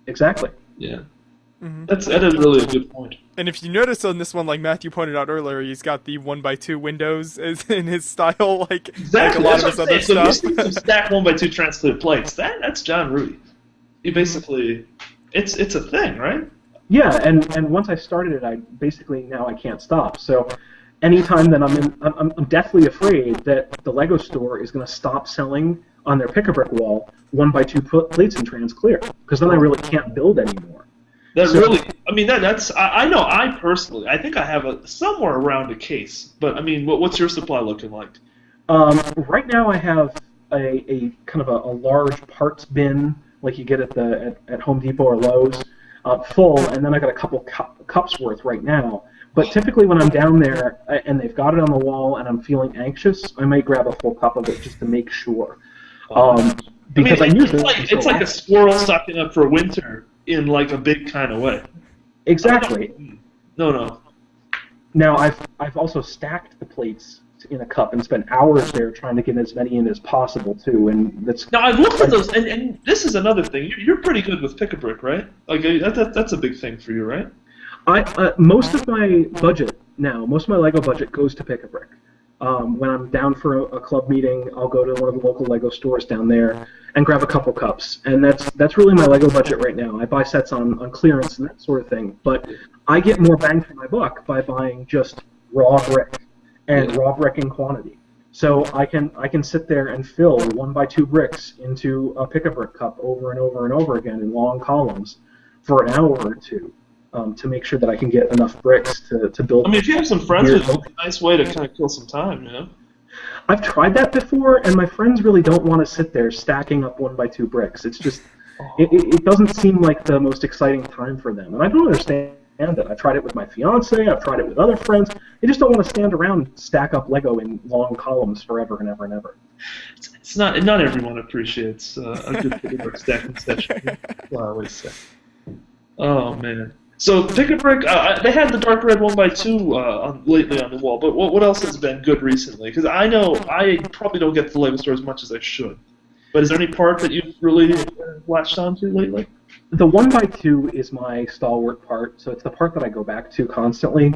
Exactly. Yeah. That is really a good point. And if you notice on this one, like Matthew pointed out earlier, he's got the 1x2 windows as in his style, like Exactly. a lot That's of what his I'm other saying. So stuff. you see some stacked 1x2 transclear plates. That's John Rudy. He basically, it's a thing, right? Yeah, and once I started it, I basically now I can't stop. So anytime that I'm deathly afraid that the Lego store is going to stop selling on their pick-a-brick wall 1x2 plates in transclear, because then I really can't build anymore. I know I personally, I think I have somewhere around a case, but I mean, what's your supply looking like? Right now I have a kind of a large parts bin, like you get at Home Depot or Lowe's, full, and then I got a couple cups worth right now. But typically when I'm down there and they've got it on the wall and I'm feeling anxious, I might grab a full cup of it just to make sure. Because I use it. It's like a squirrel stocking up for winter in like a big kind of way. Exactly. No. Now I've also stacked the plates in a cup and spent hours there trying to get as many in as possible too, and that's. Now I've looked at those, and this is another thing. You're pretty good with pick-a-brick, right? Like that's a big thing for you, right? Most of my Lego budget goes to pick-a-brick. When I'm down for a club meeting, I'll go to one of the local Lego stores down there and grab a couple cups, and that's really my Lego budget right now. I buy sets on clearance and that sort of thing, but I get more bang for my buck by buying just raw brick and raw brick in quantity. So I can sit there and fill 1x2 bricks into a pick-a-brick cup over and over and over again in long columns for an hour or two. To make sure that I can get enough bricks to build. I mean, if you have some friends, it's a nice way to kind of kill some time, you know? I've tried that before, and my friends really don't want to sit there stacking up 1x2 bricks. It's just, it doesn't seem like the most exciting time for them, and I don't understand it. I've tried it with my fiance, I've tried it with other friends. They just don't want to stand around and stack up Lego in long columns forever and ever and ever. It's not everyone appreciates a good stacking session. That's what I always say. Oh, man. So pick-a-brick, they had the dark red 1x2 lately on the wall, but what else has been good recently? Because I know I probably don't get to the Lego store as much as I should. But is there any part that you've really latched onto lately? The 1x2 is my stalwart part, so it's the part that I go back to constantly.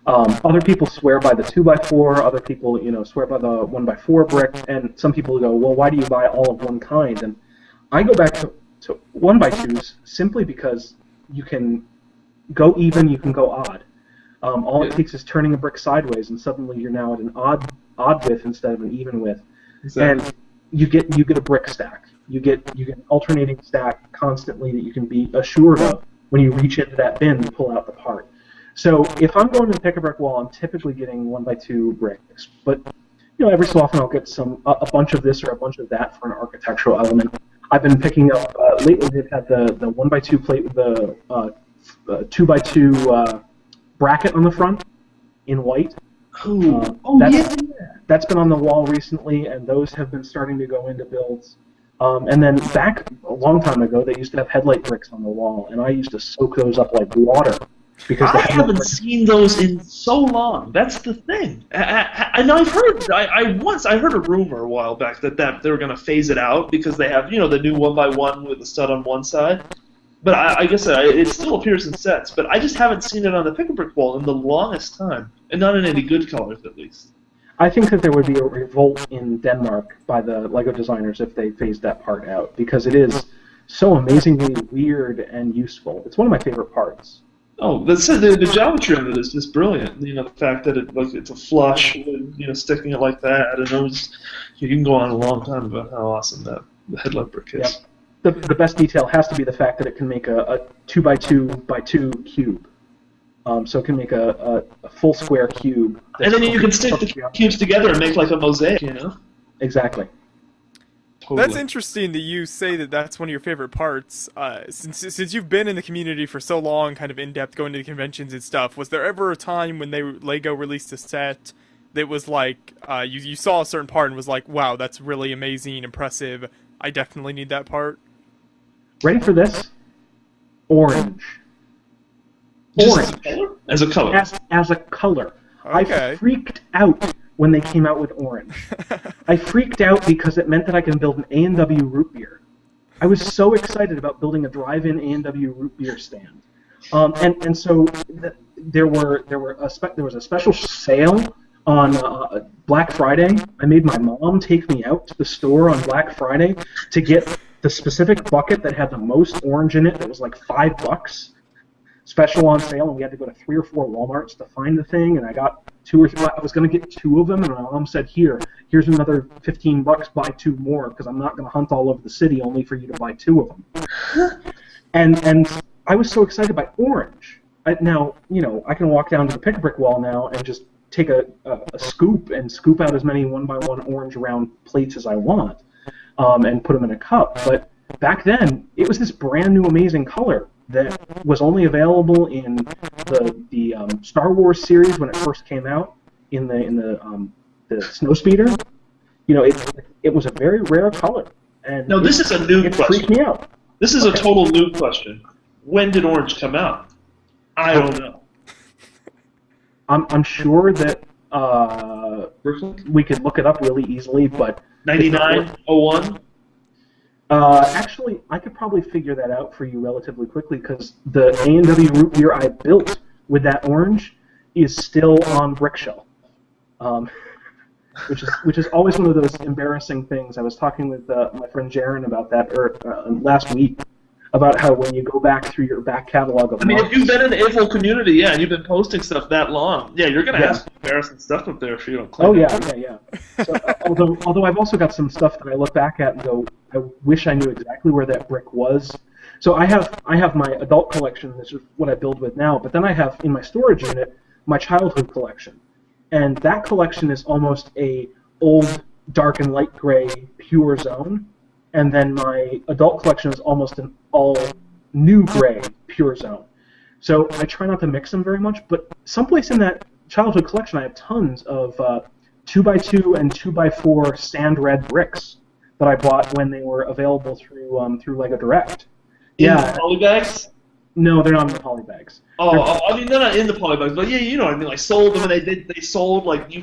Other people swear by the 2x4, other people swear by the 1x4 brick, and some people go, well, why do you buy all of one kind? And I go back to 1x2s simply because you can go even, you can go odd. All it takes is turning a brick sideways, and suddenly you're now at an odd width instead of an even width. Exactly. And you get a brick stack. You get an alternating stack constantly that you can be assured of when you reach into that bin and pull out the part. So if I'm going to the pick-a-brick wall, I'm typically getting 1x2 bricks. But every so often I'll get a bunch of this or a bunch of that for an architectural element. I've been picking up lately. They've had the 1x2 plate with the 2x2 bracket on the front in white. That's been on the wall recently, and those have been starting to go into builds. And then back a long time ago, they used to have headlight bricks on the wall, and I used to soak those up like water. Because I haven't seen those in so long. That's the thing. And I've heard. I heard a rumor a while back that they were going to phase it out because they have the new 1x1 with the stud on one side. But I guess it still appears in sets, but I just haven't seen it on the pick-a-brick wall in the longest time, and not in any good colors at least. I think that there would be a revolt in Denmark by the Lego designers if they phased that part out, because it is so amazingly weird and useful. It's one of my favorite parts. Oh, the geometry of it is just brilliant. The fact that it's a flush, sticking it like that, and you can go on a long time about how awesome the headlight brick is. Yep. The best detail has to be the fact that it can make a 2x2x2 cube. So it can make a full square cube. And then you can stick the cubes together and make like a mosaic, you know? Exactly. Totally. That's interesting that you say that that's one of your favorite parts. Since you've been in the community for so long, kind of in depth, going to the conventions and stuff, was there ever a time when Lego released a set that was like you saw a certain part and was like, wow, that's really amazing, impressive. I definitely need that part. Ready for this? Orange. Just as a color. As a color. Okay. I freaked out when they came out with orange. I freaked out because it meant that I can build an A&W root beer. I was so excited about building a drive-in A&W root beer stand. And so there was a special sale on Black Friday. I made my mom take me out to the store on Black Friday to get the specific bucket that had the most orange in it that was like $5. Special on sale, and we had to go to 3 or 4 Walmarts to find the thing, and I got 2 or 3. I was going to get 2 of them, and my mom said, here's another $15, buy 2 more, because I'm not going to hunt all over the city only for you to buy 2 of them. And I was so excited by orange. Now, I can walk down to the pick-a-brick wall now and just take a scoop and scoop out as many 1x1 orange round plates as I want, and put them in a cup. But back then, it was this brand new amazing color that was only available in the Star Wars series when it first came out in the Snowspeeder. It was a very rare color. And no, this is a new question. It freaked me out. This is a total new question. When did orange come out? I don't know. I'm sure that we could look it up really easily, but 99, 01? Actually, I could probably figure that out for you relatively quickly because the A&W root beer I built with that orange is still on Brickshelf, which is always one of those embarrassing things. I was talking with my friend Jaron about that last week, about how when you go back through your back catalog of if you've been in the AFL community, and you've been posting stuff that long, you're going to have some embarrassing stuff up there if you don't clean it. Yeah. So, although I've also got some stuff that I look back at and go, I wish I knew exactly where that brick was. So I have my adult collection, this is what I build with now, but then I have in my storage unit my childhood collection. And that collection is almost a old dark and light gray pure zone. And then my adult collection is almost an all new gray pure zone. So I try not to mix them very much, but someplace in that childhood collection I have tons of 2x2 and 2x4 sand red bricks that I bought when they were available through Lego Direct. In the polybags? No, they're not in the polybags. I mean, they're not in the polybags, but you know what I mean. Like sold them, and they sold like you.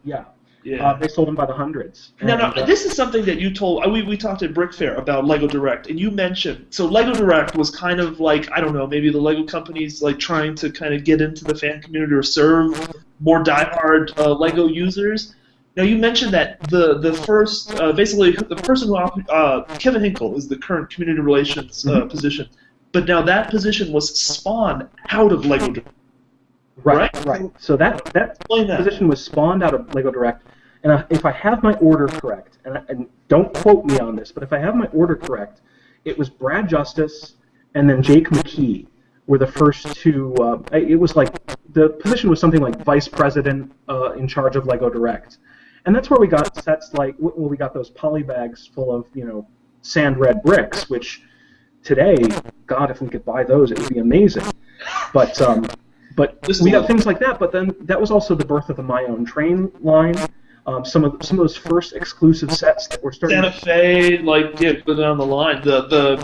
Yeah. They sold them by the hundreds. Now, this is something that you told. We talked at Brick Fair about Lego Direct, and you mentioned so Lego Direct was kind of like, I don't know, maybe the Lego companies like trying to kind of get into the fan community or serve more diehard Lego users. Now you mentioned that the first basically the person who Kevin Hinkle is the current community relations position, but now that position was spawned out of Lego Direct. Right. So that position was spawned out of Lego Direct, and if I have my order correct, and don't quote me on this, but if I have my order correct, it was Brad Justice and then Jake McKee were the first two. It was like the position was something like vice president in charge of Lego Direct, and that's where we got sets like we got those poly bags full of sand red bricks, which today, God, if we could buy those, it would be amazing. But we got things like that. But then that was also the birth of the My Own Train line. Some of those first exclusive sets that were starting. Santa Fe, go down the line. The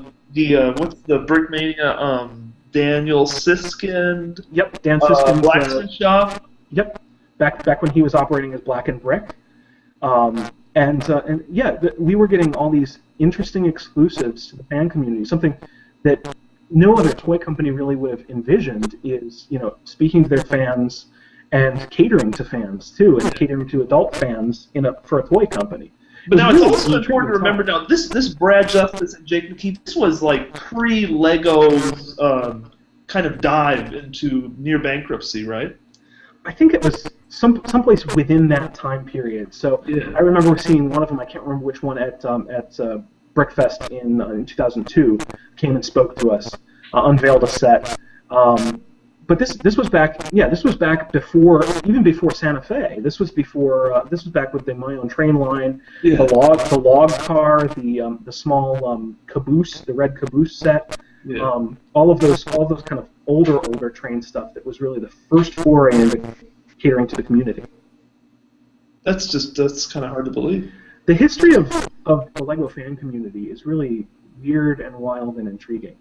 what's the Brickmania? Daniel Siskind. Yep, Dan Siskind. Blacksmith Shop. Yep, back when he was operating as Black and Brick. We were getting all these interesting exclusives to the fan community. Something that no other toy company really would have envisioned is, speaking to their fans and catering to fans too, and catering to adult fans for a toy company. But now it's also important to remember now this Brad Justice and Jake McKee, this was like pre-Lego's kind of dive into near bankruptcy, right? I think it was someplace within that time period. So I remember seeing one of them. I can't remember which one at Brickfest in 2002. Came and spoke to us, unveiled a set. but this was back, yeah, this was back before, even before Santa Fe. This was before, this was back with the My Own Train line, Yeah. the log car, the small caboose, the red caboose set, Yeah. all of those kind of older train stuff that was really the first foray into catering to the community. That's kind of hard to believe. The history of the LEGO fan community is really weird and wild and intriguing.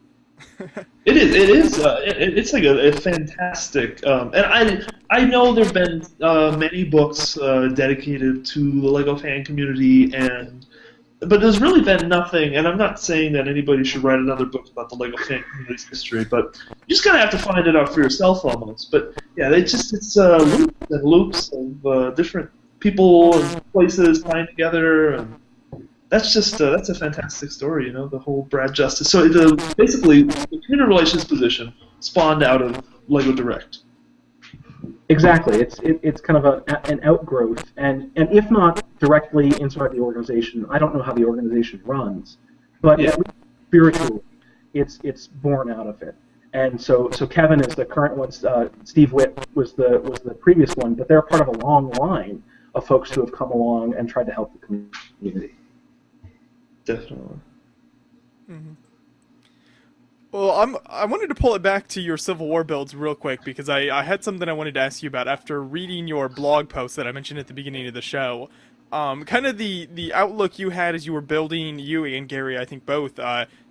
It is. It's like a fantastic. And I know there've been many books dedicated to the LEGO fan community, but there's really been nothing. And I'm not saying that anybody should write another book about the LEGO fan community's history, but you just kind of have to find it out for yourself almost. But yeah, it's loops and loops of different people and places tying together, and that's a fantastic story, the whole Brad Justice. So basically, the community relations position spawned out of LEGO Direct. Exactly, it's kind of an outgrowth, and if not directly inside the organization, I don't know how the organization runs, but at least spiritually, it's born out of it. And so Kevin is the current one. Steve Witt was the previous one, but they're part of a long line of folks who have come along and tried to help the community. Definitely. Mm-hmm. Well, I wanted to pull it back to your Civil War builds real quick, because I had something I wanted to ask you about after reading your blog post that I mentioned at the beginning of the show. Kind of the outlook you had as you were building, you and Gary, I think both,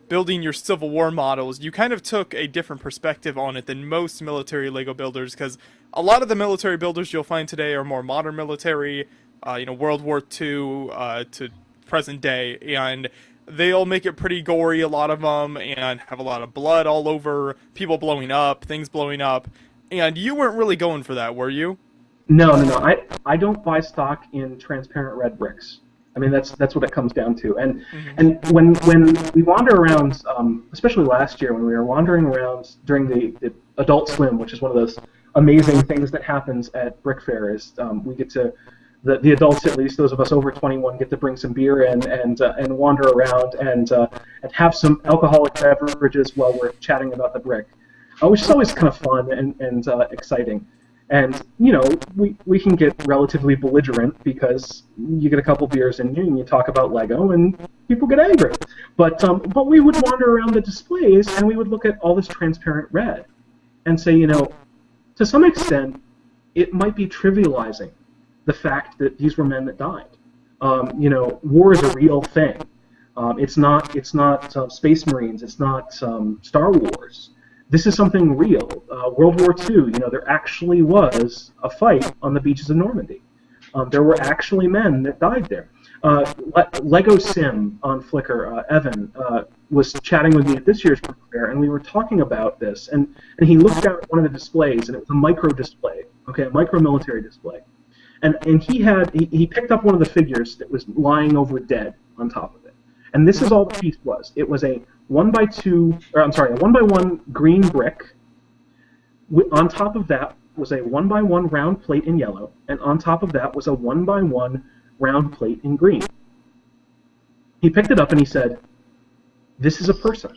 building your Civil War models. You kind of took a different perspective on it than most military LEGO builders, because a lot of the military builders you'll find today are more modern military, World War II to present day, and they'll make it pretty gory, a lot of them, and have a lot of blood all over, people blowing up, things blowing up, and you weren't really going for that, were you? No. I don't buy stock in transparent red bricks. I mean, that's what it comes down to. And when we wander around, especially last year when we were wandering around during the Adult Swim, which is one of those amazing things that happens at Brick Fair, is we get to, the adults, at least those of us over 21, get to bring some beer in and wander around and have some alcoholic beverages while we're chatting about the brick, which is always kind of fun and exciting. And we can get relatively belligerent because you get a couple beers in you and you talk about LEGO and people get angry. But we would wander around the displays and we would look at all this transparent red and say, to some extent, it might be trivializing the fact that these were men that died. War is a real thing. It's not Space Marines. It's not Star Wars. This is something real. World War II, there actually was a fight on the beaches of Normandy. There were actually men that died there. Lego Sim on Flickr, Evan, was chatting with me at this year's Book Fair, and we were talking about this, and he looked out at one of the displays, and it was a micro display, a micro military display. And he picked up one of the figures that was lying over dead on top of it. And this is all the piece was. It was a 1x1 green brick. On top of that was a 1x1 round plate in yellow, and on top of that was a 1x1 round plate in green. He picked it up and he said, "This is a person.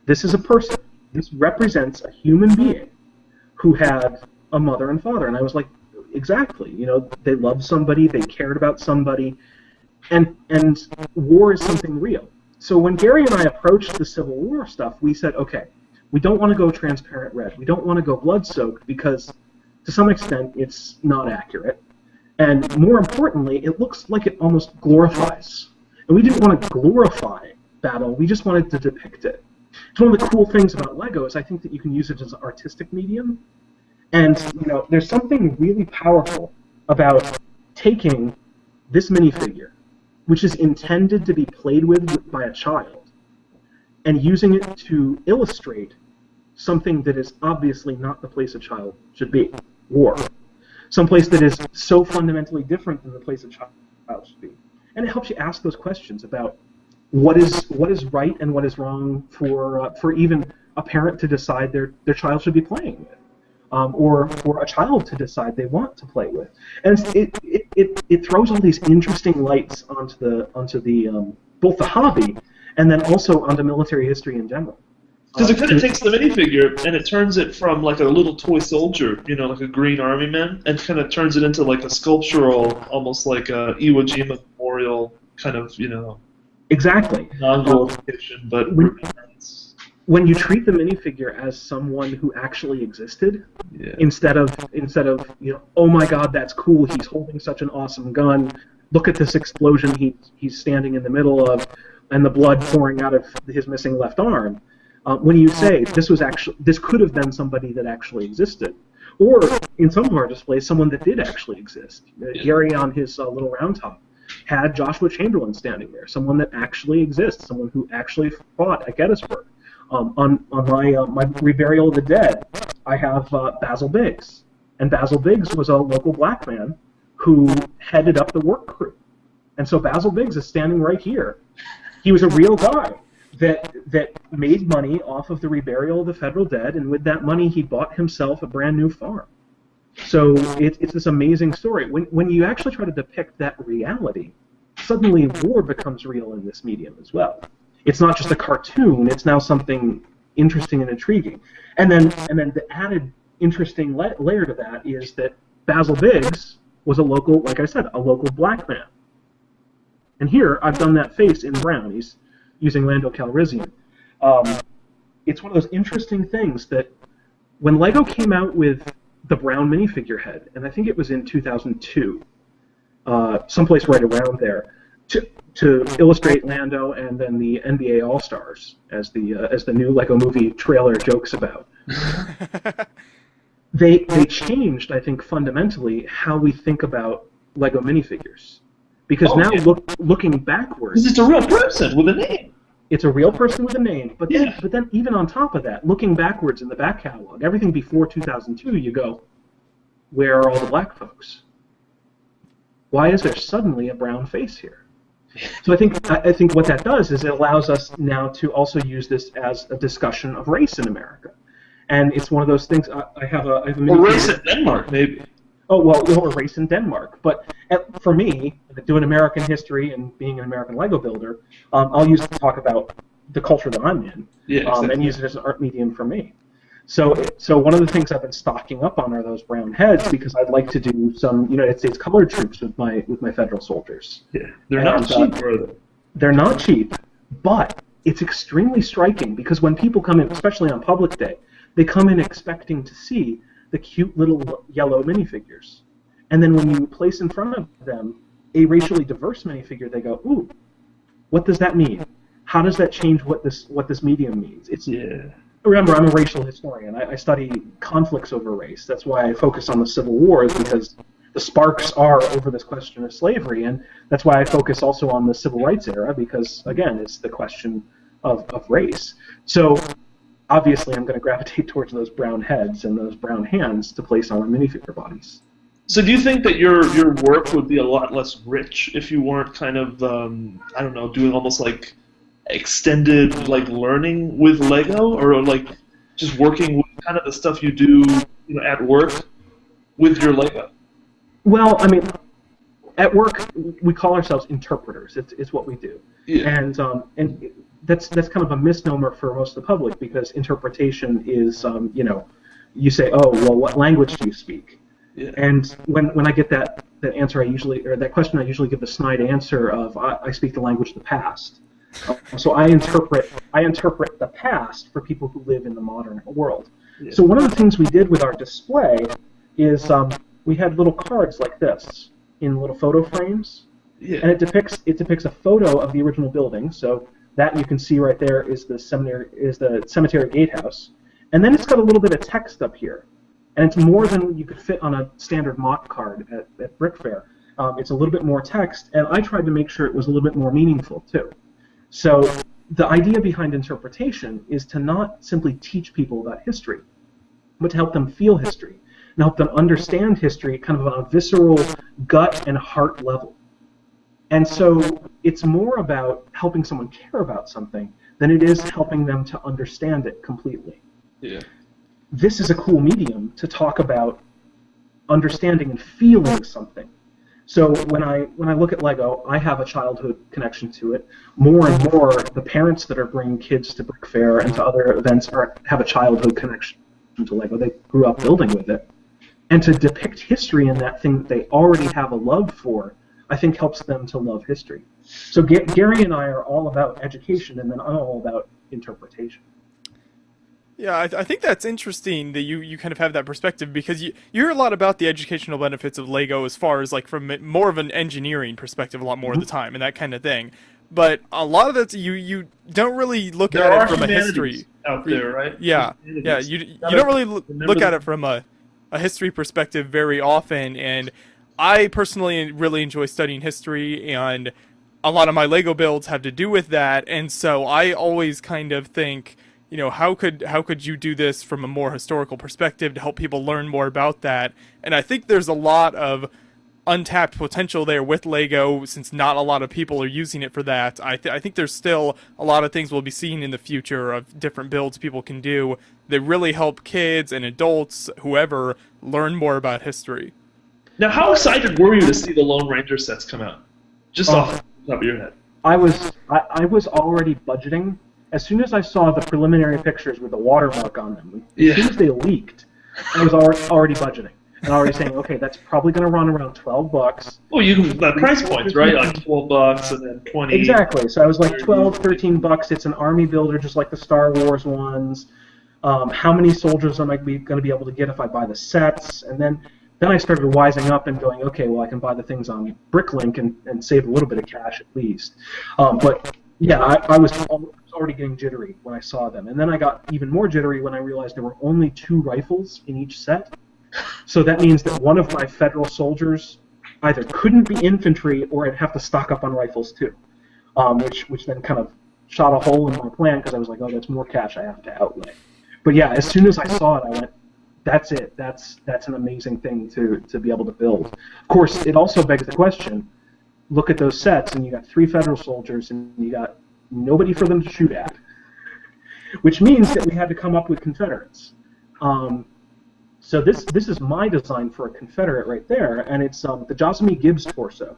This is a person. This represents a human being who had a mother and father." And I was like, exactly. They loved somebody, they cared about somebody, and war is something real. So when Gary and I approached the Civil War stuff, we said, okay, we don't want to go transparent red. We don't want to go blood-soaked because, to some extent, it's not accurate. And more importantly, it looks like it almost glorifies. And we didn't want to glorify battle. We just wanted to depict it. It's one of the cool things about LEGO is I think that you can use it as an artistic medium. And, there's something really powerful about taking this minifigure, which is intended to be played with by a child, and using it to illustrate something that is obviously not the place a child should be, war. Someplace that is so fundamentally different than the place a child should be. And it helps you ask those questions about what is right and what is wrong for even a parent to decide their child should be playing with. Or for a child to decide they want to play with, and it throws all these interesting lights onto the both the hobby and then also onto military history in general. Because it kind of takes the minifigure and it turns it from like a little toy soldier, you know, like a green army man, and kind of turns it into like a sculptural, almost like a Iwo Jima memorial kind of, you know. Exactly. Non-glorification, but when you treat the minifigure as someone who actually existed, instead of you know, oh my God, that's cool, he's holding such an awesome gun, look at this explosion he's standing in the middle of, and the blood pouring out of his missing left arm. When you say this could have been somebody that actually existed, or in some of our displays, someone that did actually exist. Gary on his little round top had Joshua Chamberlain standing there, someone that actually exists, someone who actually fought at Gettysburg. On my Reburial of the Dead, I have Basil Biggs, and Basil Biggs was a local black man who headed up the work crew, and so Basil Biggs is standing right here. He was a real guy that made money off of the reburial of the federal dead, and with that money he bought himself a brand new farm. So it's this amazing story. When you actually try to depict that reality, suddenly war becomes real in this medium as well. It's not just a cartoon, it's now something interesting and intriguing. And then the added interesting layer to that is that Basil Biggs was a local, like I said, a local black man. And here, I've done that face in brown. He's using Lando Calrissian. It's one of those interesting things that when LEGO came out with the brown minifigure head, and I think it was in 2002, someplace right around there, to illustrate Lando and then the NBA All-Stars, as the new LEGO movie trailer jokes about. They changed, I think, fundamentally how we think about LEGO minifigures. Because looking backwards... Because it's a real person with a name. It's a real person with a name, but then even on top of that, looking backwards in the back catalog, everything before 2002, you go, where are all the black folks? Why is there suddenly a brown face here? So I think what that does is it allows us now to also use this as a discussion of race in America, and it's one of those things. I have a or race in Denmark, maybe. Oh well, or race in Denmark. But for me, doing American history and being an American LEGO builder, I'll use it to talk about the culture that I'm in, and use it as an art medium for me. So one of the things I've been stocking up on are those brown heads, because I'd like to do some United States colored troops with my federal soldiers. Yeah, they're not cheap, are they? They're not cheap, but it's extremely striking, because when people come in, especially on public day, they come in expecting to see the cute little yellow minifigures. And then when you place in front of them a racially diverse minifigure, they go, ooh, what does that mean? How does that change what this medium means? Remember, I'm a racial historian. I study conflicts over race. That's why I focus on the Civil Wars, because the sparks are over this question of slavery, and that's why I focus also on the Civil Rights era, because, again, it's the question of race. So, obviously, I'm going to gravitate towards those brown heads and those brown hands to place on my minifigure bodies. So do you think that your work would be a lot less rich if you weren't kind of, I don't know, doing almost like extended learning with LEGO, or like just working with kind of the stuff you do at work with your LEGO? Well, I mean, at work we call ourselves interpreters. It's what we do, and that's kind of a misnomer for most of the public, because interpretation is you say, oh well, what language do you speak? Yeah. And when I get that answer, that question I usually give the snide answer of I speak the language of the past. So I interpret the past for people who live in the modern world. Yeah. So one of the things we did with our display is we had little cards like this in little photo frames, and it depicts a photo of the original building. So that you can see right there is the cemetery gatehouse, and then it's got a little bit of text up here, and it's more than you could fit on a standard mock card at Brick Fair. It's a little bit more text, and I tried to make sure it was a little bit more meaningful too. So the idea behind interpretation is to not simply teach people about history, but to help them feel history and help them understand history kind of on a visceral gut and heart level. And so it's more about helping someone care about something than it is helping them to understand it completely. Yeah. This is a cool medium to talk about understanding and feeling something. So when I look at Lego, I have a childhood connection to it. More and more, the parents that are bringing kids to Brick Fair and to other events have a childhood connection to Lego. They grew up building with it. And to depict history in that thing that they already have a love for, I think helps them to love history. So Gary and I are all about education, and then I'm all about interpretation. Yeah, I think that's interesting that you kind of have that perspective, because you hear a lot about the educational benefits of Lego as far as like from more of an engineering perspective a lot more of the time and that kind of thing. But a lot of that you don't really look at it from a history out there, right? Yeah, yeah. You don't really look at it from a history perspective very often, and I personally really enjoy studying history, and a lot of my Lego builds have to do with that, and so I always kind of think, you know, how could you do this from a more historical perspective to help people learn more about that? And I think there's a lot of untapped potential there with Lego, since not a lot of people are using it for that. I think there's still a lot of things we'll be seeing in the future of different builds people can do that really help kids and adults, whoever, learn more about history. Now, how excited were you to see the Lone Ranger sets come out? Just off the top of your head. I was already budgeting. As soon as I saw the preliminary pictures with the watermark on them, as soon as they leaked, I was already budgeting. And already saying, okay, that's probably going to run around $12. Well, you can price points, right? Like $12 and then 20. Exactly. So I was like $12, $13. It's an army builder, just like the Star Wars ones. How many soldiers am I going to be able to get if I buy the sets? And then I started wising up and going, okay, well, I can buy the things on Bricklink and save a little bit of cash at least. But yeah, I was already getting jittery when I saw them. And then I got even more jittery when I realized there were only 2 rifles in each set. So that means that one of my Federal soldiers either couldn't be infantry or I'd have to stock up on rifles too, which then kind of shot a hole in my plan, because I was like, oh, that's more cash I have to outlay. But yeah, as soon as I saw it, I went, that's it. That's an amazing thing to be able to build. Of course, it also begs the question, look at those sets, and you got 3 Federal soldiers, and you got nobody for them to shoot at, which means that we had to come up with Confederates. So this is my design for a Confederate right there, and it's the Josamy Gibbs torso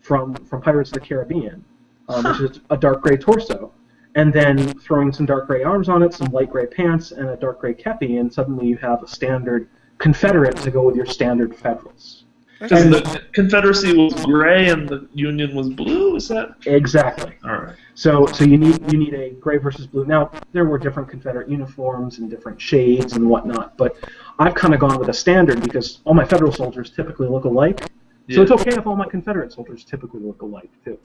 from Pirates of the Caribbean, which is a dark gray torso, and then throwing some dark gray arms on it, some light gray pants, and a dark gray kepi, and suddenly you have a standard Confederate to go with your standard Federals. Because the Confederacy was gray and the Union was blue, is that? Exactly. All right. So you need a gray versus blue. Now, there were different Confederate uniforms and different shades and whatnot, but I've kind of gone with a standard because all my Federal soldiers typically look alike. Yeah. So it's okay if all my Confederate soldiers typically look alike, too.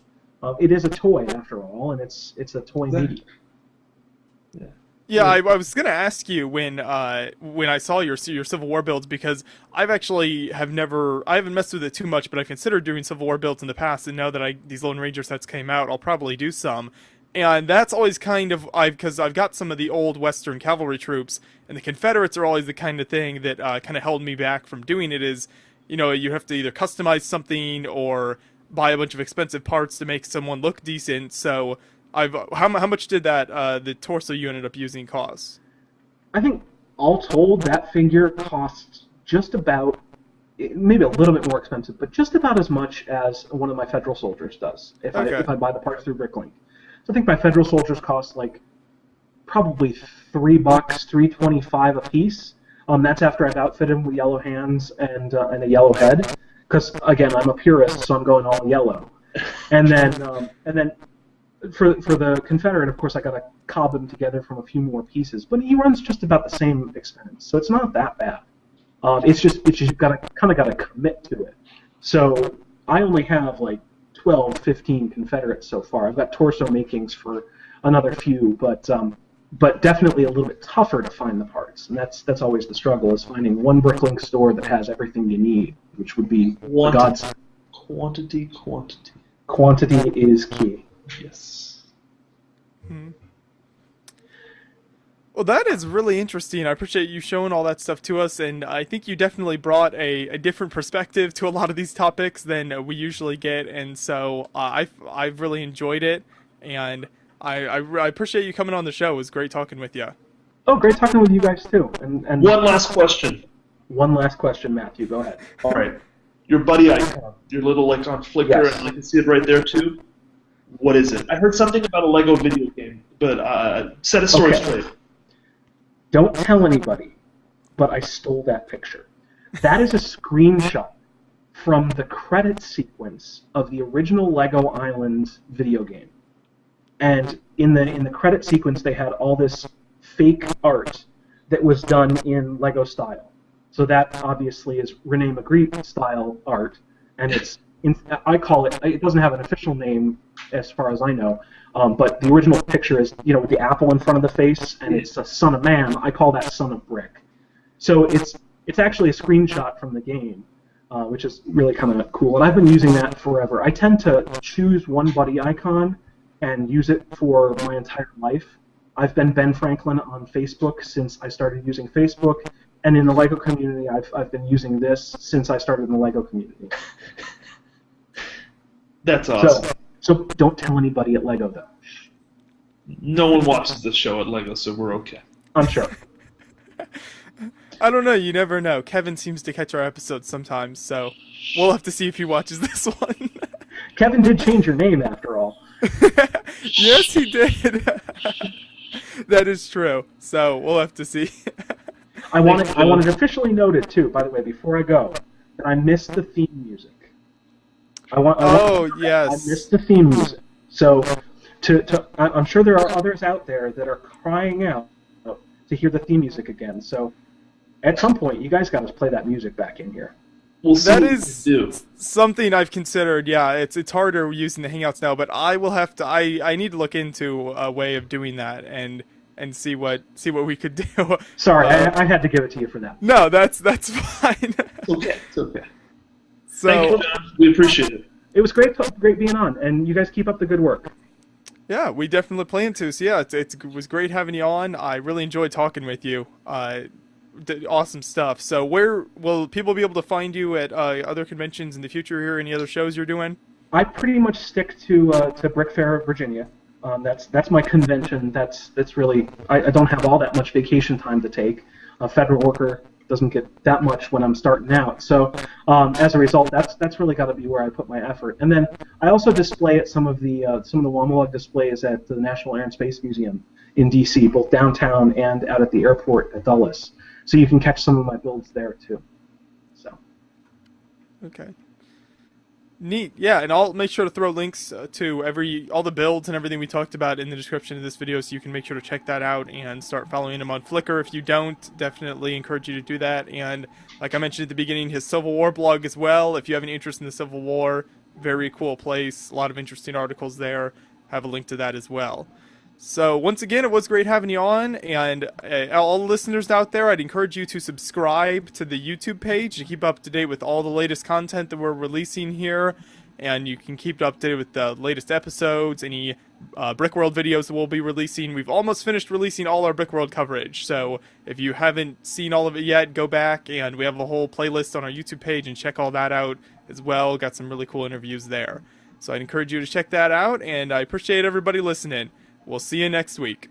It is a toy, after all, and it's a toy medium. Yeah. Yeah, I was gonna ask you when I saw your Civil War builds, because I haven't messed with it too much, but I've considered doing Civil War builds in the past, and now that these Lone Ranger sets came out, I'll probably do some. And that's always kind of because I've got some of the old Western cavalry troops, and the Confederates are always the kind of thing that kind of held me back from doing it. Is, you know, you have to either customize something or buy a bunch of expensive parts to make someone look decent. So how much did the torso you ended up using cost? I think all told, that figure costs just about, maybe a little bit more expensive, but just about as much as one of my Federal soldiers does if I buy the parts through Bricklink. So I think my Federal soldiers cost like probably $3, $3.25 a piece. That's after I've outfitted them with yellow hands and a yellow head, because again, I'm a purist, so I'm going all yellow. And then for the Confederate, of course, I got to cob him together from a few more pieces, but he runs just about the same expense, so it's not that bad. It's just you've got to commit to it. So I only have like 12, 15 Confederates so far. I've got torso makings for another few, but definitely a little bit tougher to find the parts, and that's always the struggle, is finding one Bricklink store that has everything you need, which would be God's quantity. Quantity is key. Yes. Well, that is really interesting. I appreciate you showing all that stuff to us, and I think you definitely brought a different perspective to a lot of these topics than we usually get, and so I've really enjoyed it, and I appreciate you coming on the show. It was great talking with you. Oh, great talking with you guys too. And one last question. One last question, Matthew. Go ahead. All right. Your buddy icon, your little like on Flickr, Yes. and I can see it right there too. What is it? I heard something about a Lego video game, but set a story Okay. straight. Don't tell anybody, but I stole that picture. That is a screenshot from the credit sequence of the original Lego Island video game. And in the credit sequence, they had all this fake art that was done in Lego style. So that obviously is Rene Magritte style art, and I call it. It doesn't have an official name as far as I know, but the original picture is with the apple in front of the face, and it's a son of man. I call that son of brick. So it's actually a screenshot from the game, which is really kind of cool. And I've been using that forever. I tend to choose one buddy icon and use it for my entire life. I've been Ben Franklin on Facebook since I started using Facebook, and in the LEGO community, I've been using this since I started in the LEGO community. That's awesome. So don't tell anybody at LEGO, though. No one watches this show at Lego, so we're okay. I'm sure. I don't know. You never know. Kevin seems to catch our episodes sometimes, so we'll have to see if he watches this one. Kevin did change your name, after all. Yes, he did. That is true. So we'll have to see. I wanted to officially note it, too, by the way, before I go, that I missed the theme music. Yes. I missed the theme music. So I'm sure there are others out there that are crying out to hear the theme music again. So at some point, you guys got to play that music back in here. We'll see That what is we do. something I've considered. Yeah, it's harder using the Hangouts now, but I will have to. I need to look into a way of doing that and see what we could do. Sorry, I had to give it to you for that. No, that's fine. It's okay. It's okay. So Thank you, John. We appreciate it. It was great being on, and you guys keep up the good work. yeah, we definitely plan to. So yeah, it was great having you on. I really enjoyed talking with you. Awesome stuff. So where will people be able to find you at other conventions in the future here? Any other shows you're doing? I pretty much stick to Brick Fair, Virginia. That's my convention. That's really I don't have all that much vacation time to take. A federal worker doesn't get that much when I'm starting out. So as a result, that's really got to be where I put my effort. And then I also display at some of the Wamawag displays at the National Air and Space Museum in D.C., both downtown and out at the airport at Dulles. So you can catch some of my builds there too. So. Okay. Neat. Yeah, and I'll make sure to throw links to all the builds and everything we talked about in the description of this video, so you can make sure to check that out and start following him on Flickr. If you don't, definitely encourage you to do that. And like I mentioned at the beginning, his Civil War blog as well. If you have any interest in the Civil War, very cool place. A lot of interesting articles there. Have a link to that as well. So once again, it was great having you on, and all the listeners out there, I'd encourage you to subscribe to the YouTube page to keep up to date with all the latest content that we're releasing here, and you can keep up to date with the latest episodes, any Brickworld videos that we'll be releasing. We've almost finished releasing all our Brickworld coverage, so if you haven't seen all of it yet, go back, and we have a whole playlist on our YouTube page, and check all that out as well. Got some really cool interviews there. So I'd encourage you to check that out, and I appreciate everybody listening. We'll see you next week.